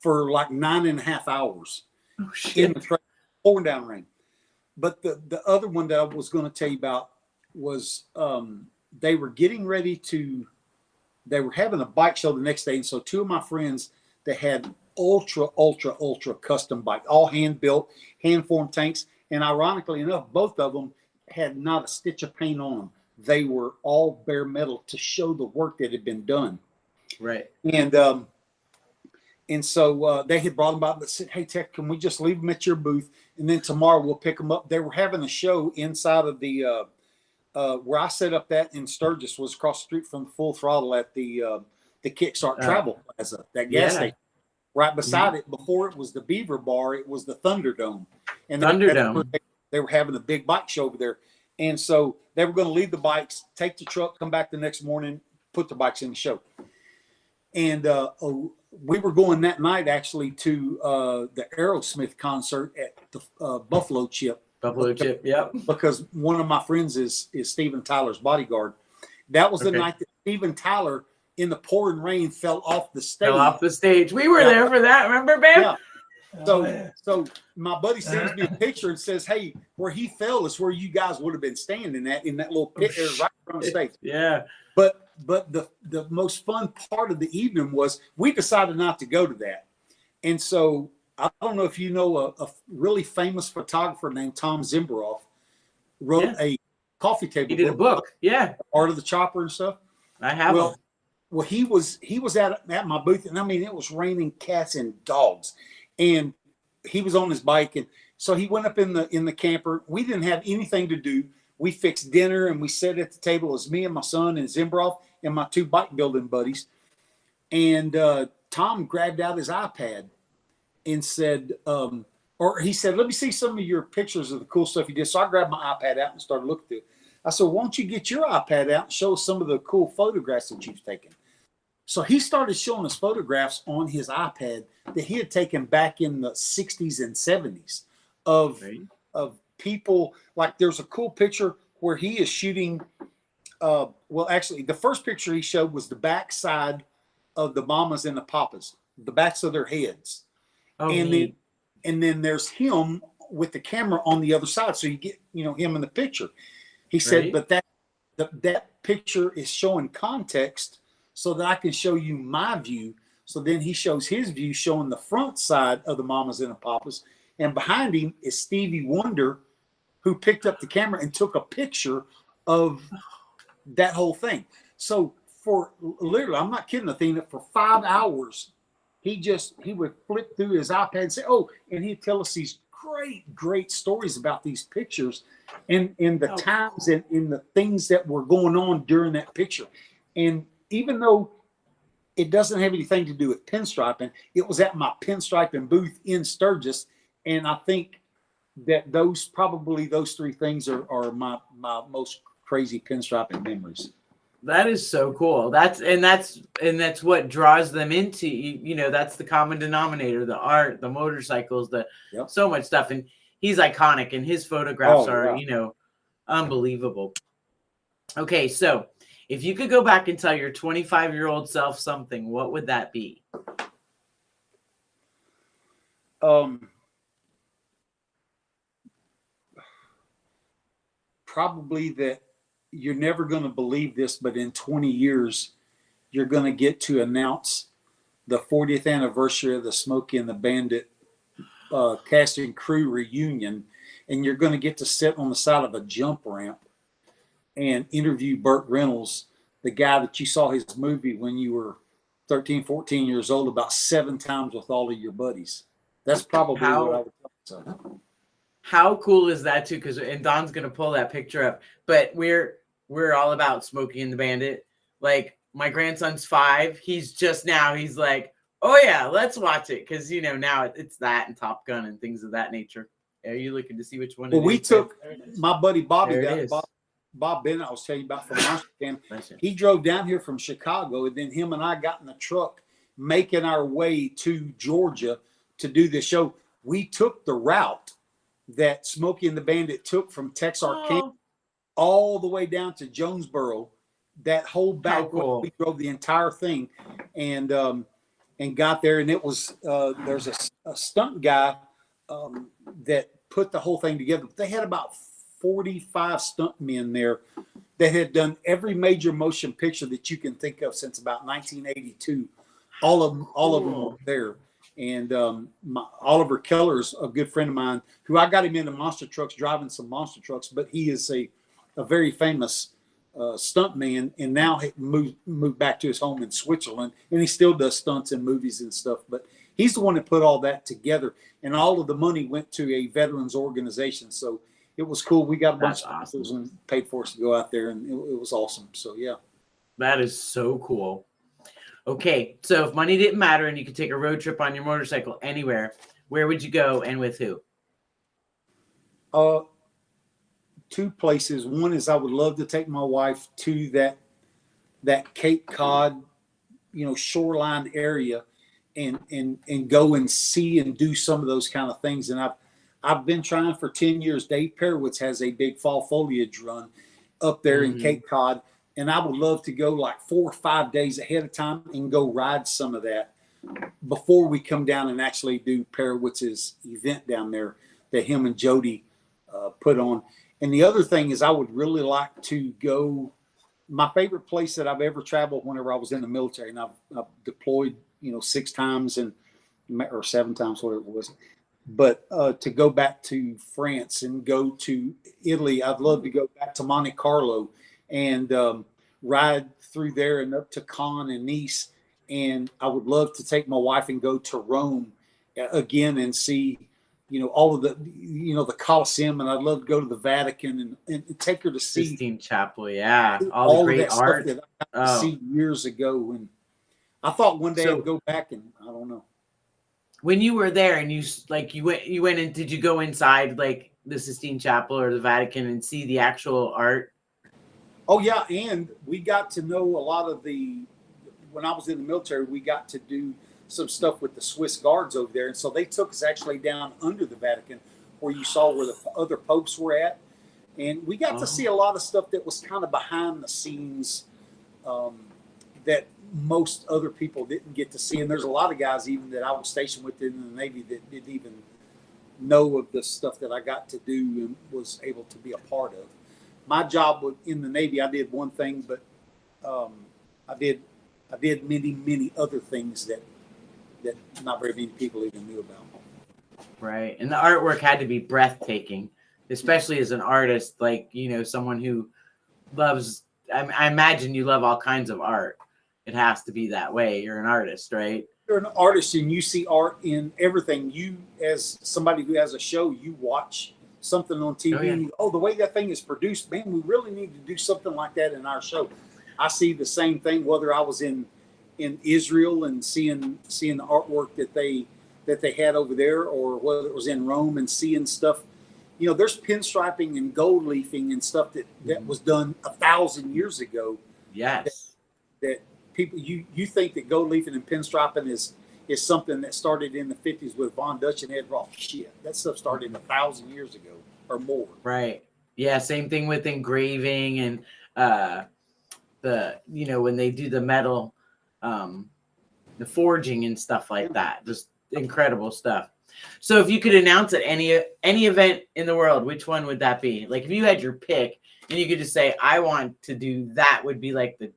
for like 9.5 hours. Oh, shit. In the trailer, pouring down rain. But the other one that I was going to tell you about was they were getting ready they were having a bike show the next day. And so 2 of my friends that had ultra custom bike, all hand built, hand formed tanks. And ironically enough, both of them had not a stitch of paint on them. They were all bare metal to show the work that had been done. Right. And so they had brought them out and said, "Hey, Tech, can we just leave them at your booth? And then tomorrow we'll pick them up." They were having a show inside of the where I set up that in Sturgis, was across the street from Full Throttle at the Kickstart Travel Plaza, that gas station. Right beside it, before it was the Beaver Bar, it was the Thunderdome. And they were having a big bike show over there. And so they were going to leave the bikes, take the truck, come back the next morning, put the bikes in the show. And we were going that night actually to the Aerosmith concert at the Buffalo Chip. Buffalo Chip, yeah. Because one of my friends is Steven Tyler's bodyguard. That was the night that Steven Tyler, in the pouring rain, fell off the stage. We were there for that. Remember, babe? Yeah. So, yeah. so my buddy sends me a picture and says, "Hey, where he fell is where you guys would have been standing at in that little pit there, right in front of stage." Yeah. But the most fun part of the evening was we decided not to go to that, and so I don't know if you know a really famous photographer named Tom Zimberoff wrote a coffee table He did a book. Yeah. Art of the Chopper and stuff. I have them. Well, he was at my booth, and I mean it was raining cats and dogs, and he was on his bike, and so he went up in the camper. We didn't have anything to do. We fixed dinner and we sat at the table. It was me and my son and Zimbrov and my two bike building buddies. And Tom grabbed out his iPad and said, or he said, "Let me see some of your pictures of the cool stuff you did." So I grabbed my iPad out and started looking through it. I said, "Why don't you get your iPad out and show us some of the cool photographs that you've taken?" So he started showing us photographs on his iPad that he had taken back in the 60s and 70s of people. Like there's a cool picture where he is shooting. Well, actually, the first picture he showed was the backside of the mamas and the papas, the backs of their heads. Oh, and then there's him with the camera on the other side. So you get, him in the picture. He said, but that picture is showing context so that I can show you my view. So then he shows his view showing the front side of the mamas and the papas. And behind him is Stevie Wonder, who picked up the camera and took a picture of that whole thing. So for literally, I'm not kidding, Athena, for 5 hours, he would flip through his iPad and say, "Oh," and he'd tell us these great stories about these pictures and the times and in the things that were going on during that picture. And even though it doesn't have anything to do with pinstriping, it was at my pinstriping booth in Sturgis. And I think that those three things are my most crazy pinstriping memories. That is so cool. That's what draws them into, that's the common denominator, the art, the motorcycles, so much stuff. And he's iconic and his photographs are, unbelievable. Okay. So if you could go back and tell your 25-year-old self something, what would that be? Probably that you're never going to believe this, but in 20 years, you're going to get to announce the 40th anniversary of the Smokey and the Bandit cast and crew reunion, and you're going to get to sit on the side of a jump ramp and interview Burt Reynolds, the guy that you saw his movie when you were 13, 14 years old about 7 times with all of your buddies. That's probably what I would tell myself. How cool is that too? And Don's gonna pull that picture up. But we're all about Smokey and the Bandit. Like my grandson's 5. He's like, "Oh yeah, let's watch it," because now it's that and Top Gun and things of that nature. Are you looking to see which one? Well, we took my buddy Bobby, Bob Bennett, I was telling you about from Monster Camp. He drove down here from Chicago, and then him and I got in the truck making our way to Georgia to do this show. We took the route that Smokey and the Bandit took from Texarkana all the way down to Jonesboro. That whole back road, we drove the entire thing, and got there. And it was there's a stunt guy that put the whole thing together. They had about 45 stunt men there that had done every major motion picture that you can think of since about 1982. All of them were there. And Oliver Keller's a good friend of mine who I got him into monster trucks, driving some monster trucks, but he is a very famous stunt man, and now he moved back to his home in Switzerland, and he still does stunts and movies and stuff. But he's the one that put all that together, and all of the money went to a veterans organization. So it was cool. We got a bunch of sponsors and paid for us to go out there, and it was awesome. So yeah. That is so cool. Okay, so if money didn't matter and you could take a road trip on your motorcycle anywhere, where would you go and with who? 2 places. One is I would love to take my wife to that Cape Cod, shoreline area, and go and see and do some of those kind of things. And I've been trying for 10 years. Dave Perowitz has a big fall foliage run up there in Cape Cod. And I would love to go like 4 or 5 days ahead of time and go ride some of that. before we come down and actually do Parawitz's event down there that him and Jody put on. And the other thing is I would really like to go. My favorite place that I've ever traveled whenever I was in the military, and I've deployed, 6 times or 7 times, whatever it was. But to go back to France and go to Italy, I'd love to go back to Monte Carlo and ride through there and up to Cannes and Nice. And I would love to take my wife and go to Rome again and see, all of the, the Colosseum. And I'd love to go to the Vatican and take her to see Sistine Chapel. Yeah. All the great art that I got to see years ago. And I thought one day I'd go back, and I don't know. When you were there and you went in, did you go inside like the Sistine Chapel or the Vatican and see the actual art? Oh yeah. And we got to know a lot of when I was in the military, we got to do some stuff with the Swiss guards over there. And so they took us actually down under the Vatican where you saw where the other popes were at. And we got to see a lot of stuff that was kind of behind the scenes that most other people didn't get to see. And there's a lot of guys even that I was stationed with in the Navy that didn't even know of the stuff that I got to do and was able to be a part of. My job in the Navy, I did one thing, but I did many other things that not very many people even knew about. Right. And the artwork had to be breathtaking, especially as an artist, like, someone who loves, I imagine you love all kinds of art. It has to be that way. You're an artist, right? You're an artist and you see art in everything. You, as somebody who has a show, you watch something on TV and the way that thing is produced, man, we really need to do something like that in our show. I see the same thing, whether I was in Israel and seeing the artwork that they had over there, or whether it was in Rome and seeing stuff. There's pinstriping and gold leafing and stuff that was done 1,000 years ago. Yes. That people, you think that gold leafing and pinstriping is something that started in the 50s with Von Dutch and Ed Roth. Shit, that stuff started 1,000 years ago or more. Right. Yeah. Same thing with engraving and when they do the metal, the forging and stuff like that. Just incredible stuff. So if you could announce at any event in the world, which one would that be? Like if you had your pick and you could just say, I want to do that, would be like the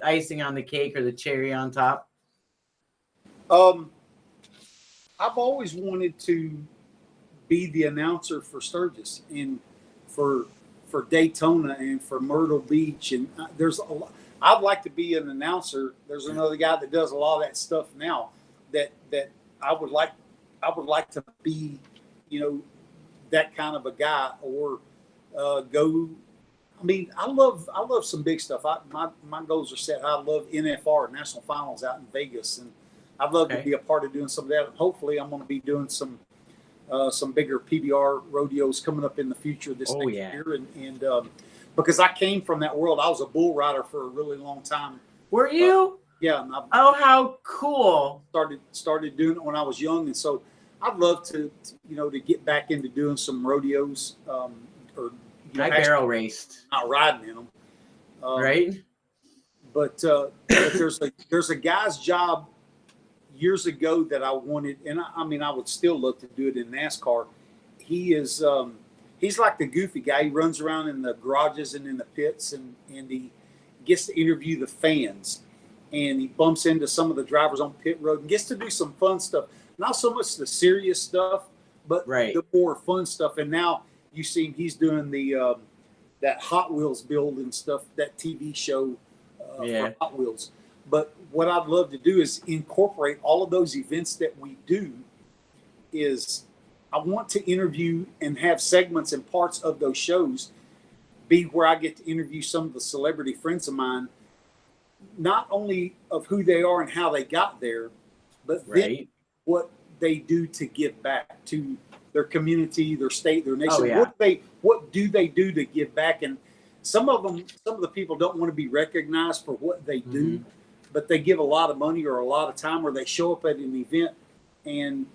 icing on the cake or the cherry on top? I've always wanted to be the announcer for Sturgis and for Daytona and for Myrtle Beach. And there's a lot. I'd like to be an announcer. There's another guy that does a lot of that stuff now that I would like to be, that kind of a guy, or go. I mean, I love some big stuff. My goals are set. I love NFR, National Finals, out in Vegas, and I'd love to be a part of doing some of that. Hopefully, I'm going to be doing some bigger PBR rodeos coming up in the future this next year, and because I came from that world. I was a bull rider for a really long time. Were you? Yeah. And how cool! Started doing it when I was young, and so I'd love to get back into doing some rodeos. I barrel raced, not riding in them, right? But there's a guy's job years ago that I wanted, and I would still love to do it in NASCAR. He is he's like the goofy guy. He runs around in the garages and in the pits, and he gets to interview the fans, and he bumps into some of the drivers on pit road and gets to do some fun stuff. Not so much the serious stuff, but the more fun stuff. And now you see he's doing the that Hot Wheels build and stuff, that TV show for Hot Wheels. But what I'd love to do is incorporate all of those events that we do. Is I want to interview and have segments and parts of those shows be where I get to interview some of the celebrity friends of mine, not only of who they are and how they got there, but then what they do to give back to their community, their state, their nation. What do they do to give back? And some of the people don't want to be recognized for what they do, but they give a lot of money or a lot of time, or they show up at an event and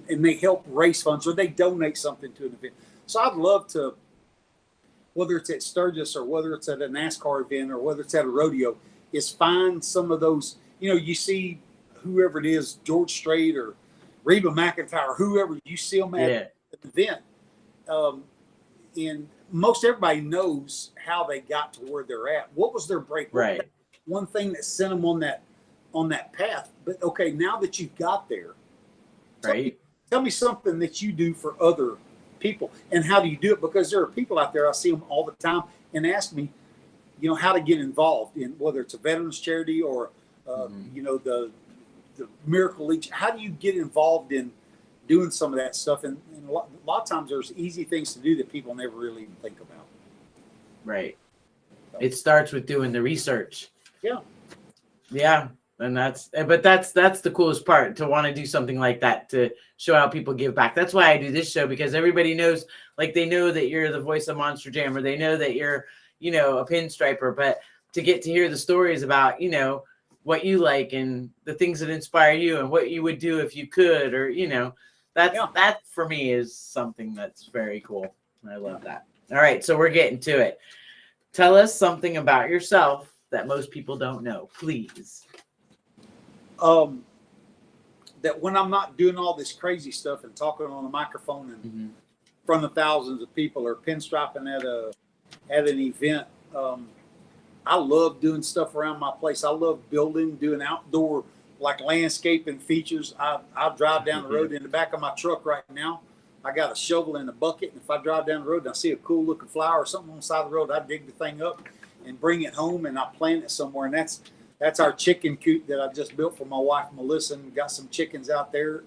they help raise funds, or they donate something to an event. So I'd love to, whether it's at Sturgis or whether it's at a NASCAR event or whether it's at a rodeo, is find some of those. You see whoever it is, George Strait or Reba McEntire, whoever, you see them at the event. And most everybody knows how they got to where they're at. What was their break? Right. One thing that sent them on that path. But okay, now that you've got there, Right. tell me something that you do for other people, and how do you do it? Because there are people out there, I see them all the time, and ask me, how to get involved in, whether it's a veterans charity or the Miracle League. How do you get involved in doing some of that stuff? And a lot of times there's easy things to do that people never really even think about. Right. It starts with doing the research. Yeah. Yeah. And that's the coolest part, to want to do something like that, to show how people give back. That's why I do this show, because everybody knows, like, they know that you're the voice of Monster Jam, or they know that you're, a pinstriper, but to get to hear the stories about, what you like and the things that inspire you and what you would do if you could, or, that for me is something that's very cool. I love that. All right. So we're getting to it. Tell us something about yourself that most people don't know, please. That when I'm not doing all this crazy stuff and talking on a microphone and in front of thousands of people, or pinstriping at an event, I love doing stuff around my place. I love building, doing outdoor, like, landscaping features. I drive down the road in the back of my truck right now. I got a shovel and a bucket, and if I drive down the road and I see a cool looking flower or something on the side of the road, I dig the thing up and bring it home, and I plant it somewhere. And that's our chicken coop that I just built for my wife Melissa, and got some chickens out there.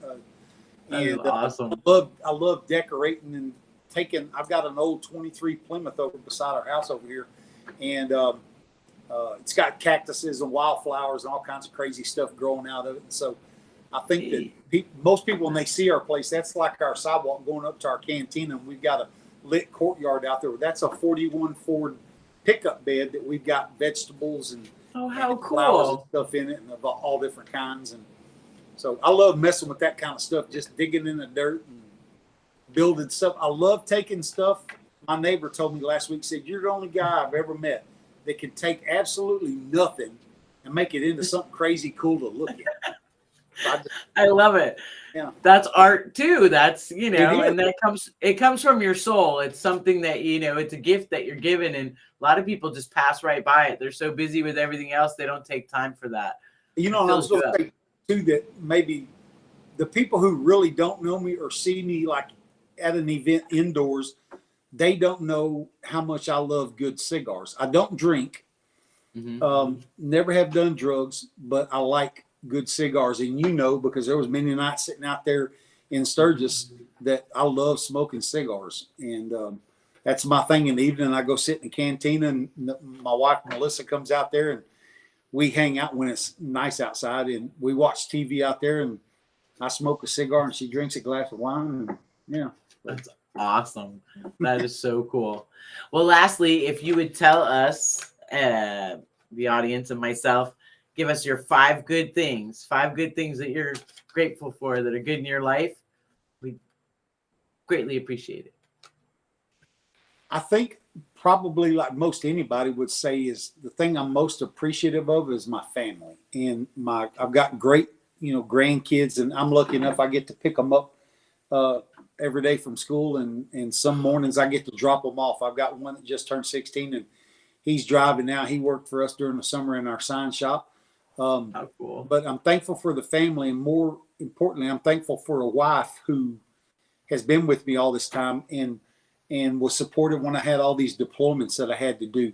And awesome. I love decorating and taking. I've got an old 23 Plymouth over beside our house over here, and it's got cactuses and wildflowers and all kinds of crazy stuff growing out of it. And so I think that most people, when they see our place, that's like our sidewalk going up to our cantina, and we've got a lit courtyard out there. That's a 41 Ford pickup bed that we've got vegetables and how flowers and cool stuff in it, and of all different kinds. And so I love messing with that kind of stuff, just digging in the dirt and building stuff. I love taking stuff. My neighbor told me last week, said, "You're the only guy I've ever met that can take absolutely nothing and make it into something crazy cool to look at." I love it. Yeah. That's art too. That's, and it comes from your soul. It's something that, it's a gift that you're given, and a lot of people just pass right by it. They're so busy with everything else, they don't take time for that. I was going to say too, that maybe the people who really don't know me or see me like at an event indoors, they don't know how much I love good cigars. I don't drink, never have done drugs, but I like good cigars. And because there was many nights sitting out there in Sturgis that I love smoking cigars. And that's my thing in the evening. I go sit in the cantina, and my wife, Melissa, comes out there, and we hang out when it's nice outside, and we watch TV out there, and I smoke a cigar and she drinks a glass of wine. And, yeah. That's awesome. That is so cool. Well, lastly, if you would tell us, the audience and myself, give us your 5 good things that you're grateful for that are good in your life, we greatly appreciate it. I think probably, like most anybody would say, is the thing I'm most appreciative of is my family. And I've got great, grandkids, and I'm lucky enough I get to pick them up every day from school, and some mornings I get to drop them off. I've got one that just turned 16, and he's driving now. He worked for us during the summer in our sign shop. How cool. But I'm thankful for the family, and more importantly, I'm thankful for a wife who has been with me all this time and was supportive when I had all these deployments that I had to do.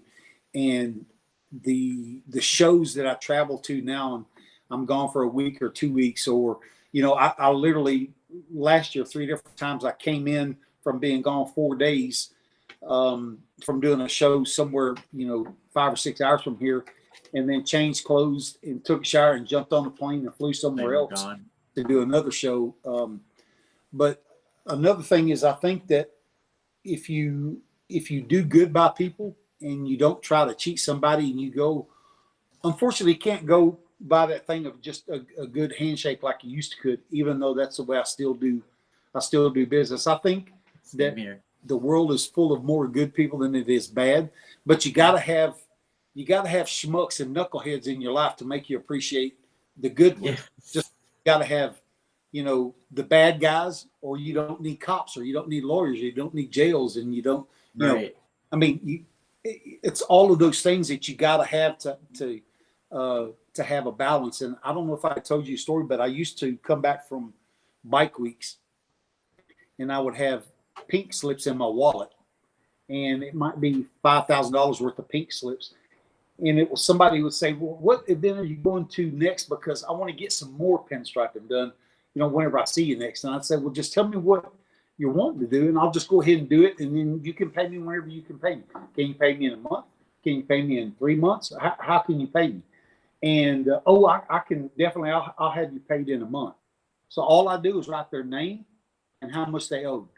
And the shows that I travel to now, and I'm gone for a week or 2 weeks, or, I literally last year, 3 different times I came in from being gone 4 days, from doing a show somewhere, 5 or 6 hours from here, and then changed clothes and took a shower and jumped on the plane and flew somewhere else to do another show. But another thing is, I think that if you do good by people and you don't try to cheat somebody, and you go, unfortunately, you can't go by that thing of just a good handshake like you used to could, even though that's the way I still do business. I think that the world is full of more good people than it is bad, but you gotta have schmucks and knuckleheads in your life to make you appreciate the good ones. Yes. Just got to have, the bad guys, or you don't need cops, or you don't need lawyers, you don't need jails, and you don't, Right. I mean, it's all of those things that you got to have to have a balance. And I don't know if I told you a story, but I used to come back from bike weeks, and I would have pink slips in my wallet, and it might be $5,000 worth of pink slips. And it was somebody would say, well, what event are you going to next? Because I want to get some more pinstriping done, whenever I see you next. And I'd say, well, just tell me what you're wanting to do, and I'll just go ahead and do it. And then you can pay me whenever you can pay me. Can you pay me in a month? Can you pay me in 3 months? How can you pay me? And, I can definitely, I'll have you paid in a month. So all I do is write their name and how much they owed.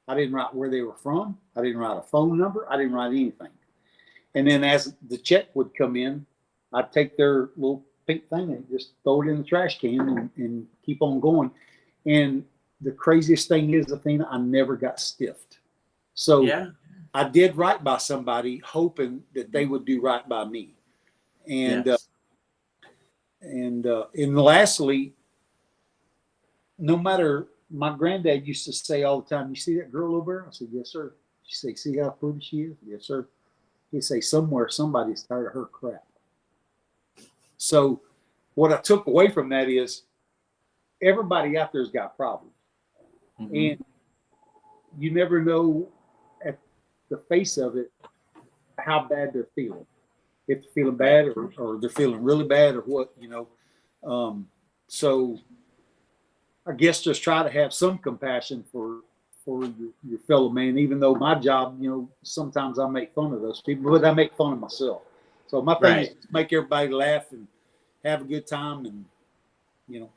I didn't write where they were from. I didn't write a phone number. I didn't write anything. And then as the check would come in, I'd take their little pink thing and just throw it in the trash can and keep on going. And the craziest thing is, Athena, I never got stiffed. So Yeah. I did right by somebody, hoping that they would do right by me. And Yes. and lastly, no matter, my granddad used to say all the time, "You see that girl over there?" I said, "Yes, sir." She said, "See how pretty she is?" "Yes, sir." He'd say, "Somewhere somebody's tired of her crap." So what I took away from that is, everybody out there's got problems. Mm-hmm. And you never know at the face of it how bad they're feeling. If they're feeling bad, or they're feeling really bad, or what, so I guess just try to have some compassion for your fellow man, even though my job, sometimes I make fun of those people, but I make fun of myself. So my thing is to make everybody laugh and have a good time, and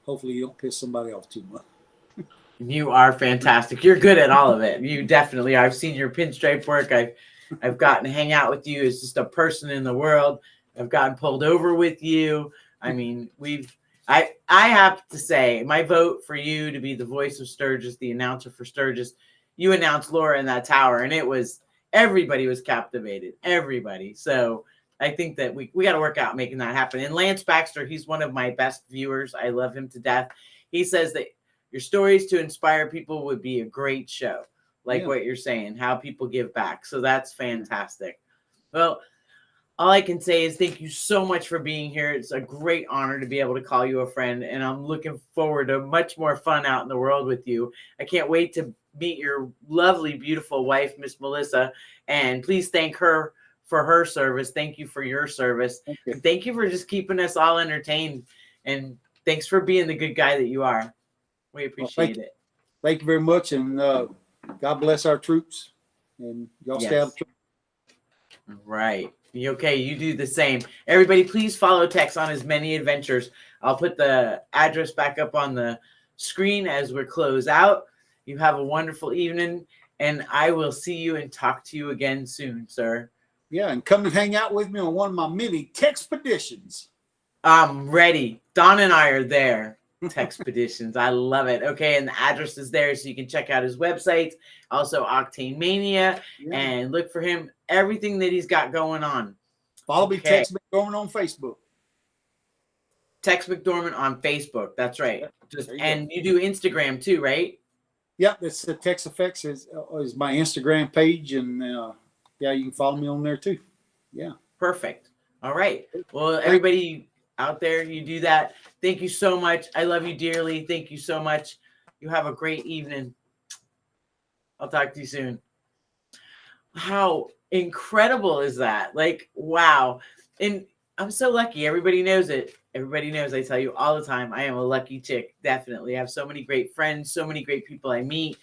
hopefully you don't piss somebody off too much. You are fantastic. You're good at all of it. You definitely are. I've seen your pinstripe work. I've gotten to hang out with you as just a person in the world. I've gotten pulled over with you. I mean, I have to say, my vote for you to be the voice of Sturgis, the announcer for Sturgis. You announced Laura in that tower, and everybody was captivated. Everybody. So I think that we got to work out making that happen. And Lance Baxter, he's one of my best viewers. I love him to death. He says that your stories to inspire people would be a great show. Like what you're saying, how people give back. So that's fantastic. Well, all I can say is thank you so much for being here. It's a great honor to be able to call you a friend, and I'm looking forward to much more fun out in the world with you. I can't wait to meet your lovely, beautiful wife, Miss Melissa, and please thank her for her service. Thank you for your service. And thank you for just keeping us all entertained, and thanks for being the good guy that you are. We appreciate it. Thank you very much, and God bless our troops, and y'all stay out of trouble. Right. Okay, you do the same. Everybody, please follow Tex on his many adventures. I'll put the address back up on the screen as we close out. You have a wonderful evening, and I will see you and talk to you again soon, sir. Yeah, and come and hang out with me on one of my many Texpeditions. I'm ready. Don and I are there. Texpeditions. I love it. Okay, and the address is there, so you can check out his website. Also, Octane Mania, and look for him. Everything that he's got going on. Follow me, Tex McDorman on Facebook. Tex McDorman on Facebook. That's right. Yeah, you do Instagram too, right? Yep, it's the Tex Effects is my Instagram page, and you can follow me on there too. Yeah. Perfect. All right. Well, everybody out there, you do that. Thank you so much. I love you dearly. Thank you so much. You have a great evening. I'll talk to you soon. How incredible is that? Like, wow. And I'm so lucky. Everybody knows it. Everybody knows I tell you all the time, I am a lucky chick. Definitely. I have so many great friends, so many great people I meet.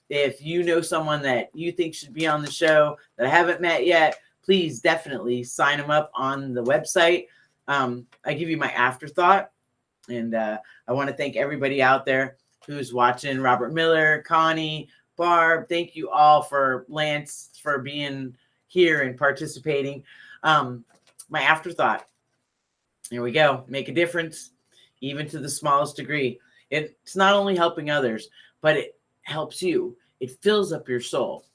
If you know someone that you think should be on the show that I haven't met yet, please definitely sign them up on the website. I give you my afterthought, and I want to thank everybody out there who's watching. Robert Miller, Connie, Barb, thank you all, for Lance for being here and participating. My afterthought. Here we go. Make a difference, even to the smallest degree. It's not only helping others, but it helps you. It fills up your soul.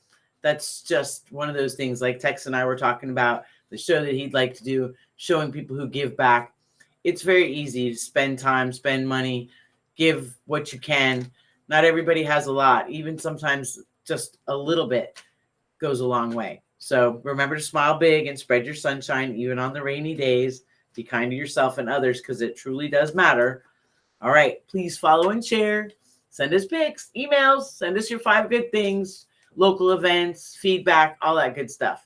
That's just one of those things, like Tex and I were talking about, the show that he'd like to do, showing people who give back. it's very easy to spend time, spend money, give what you can. Not everybody has a lot. Even sometimes just a little bit goes a long way. So remember to smile big and spread your sunshine, even on the rainy days. Be kind to yourself and others, because it truly does matter. All right. Please follow and share. Send us pics, emails. Send us your 5 good things, local events, feedback, all that good stuff.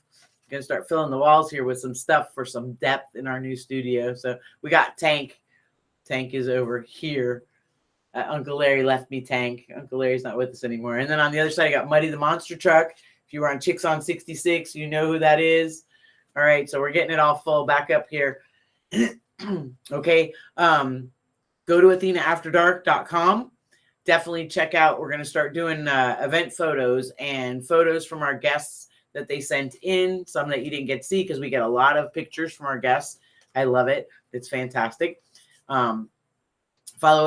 Going to start filling the walls here with some stuff for some depth in our new studio. So we got Tank. Tank is over here. Uncle Larry left me Tank. Uncle Larry's not with us anymore. And then on the other side, I got Muddy the Monster Truck. If you were on Chicks on 66, you know who that is. All right, so we're getting it all full back up here. Okay, go to athenaafterdark.com. Definitely check out. We're going to start doing event photos and photos from our guests that they sent in, some that you didn't get to see, because we get a lot of pictures from our guests. I love it. It's fantastic. Follow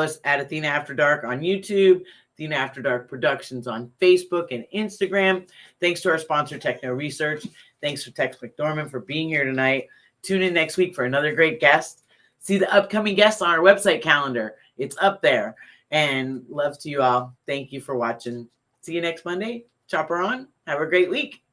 us at Athena After Dark on YouTube, Athena After Dark Productions on Facebook and Instagram. Thanks to our sponsor, Techno Research. Thanks for Tex McDorman for being here tonight. Tune in next week for another great guest. See the upcoming guests on our website calendar. It's up there. And love to you all. Thank you for watching. See you next Monday. Chopper on. Have a great week.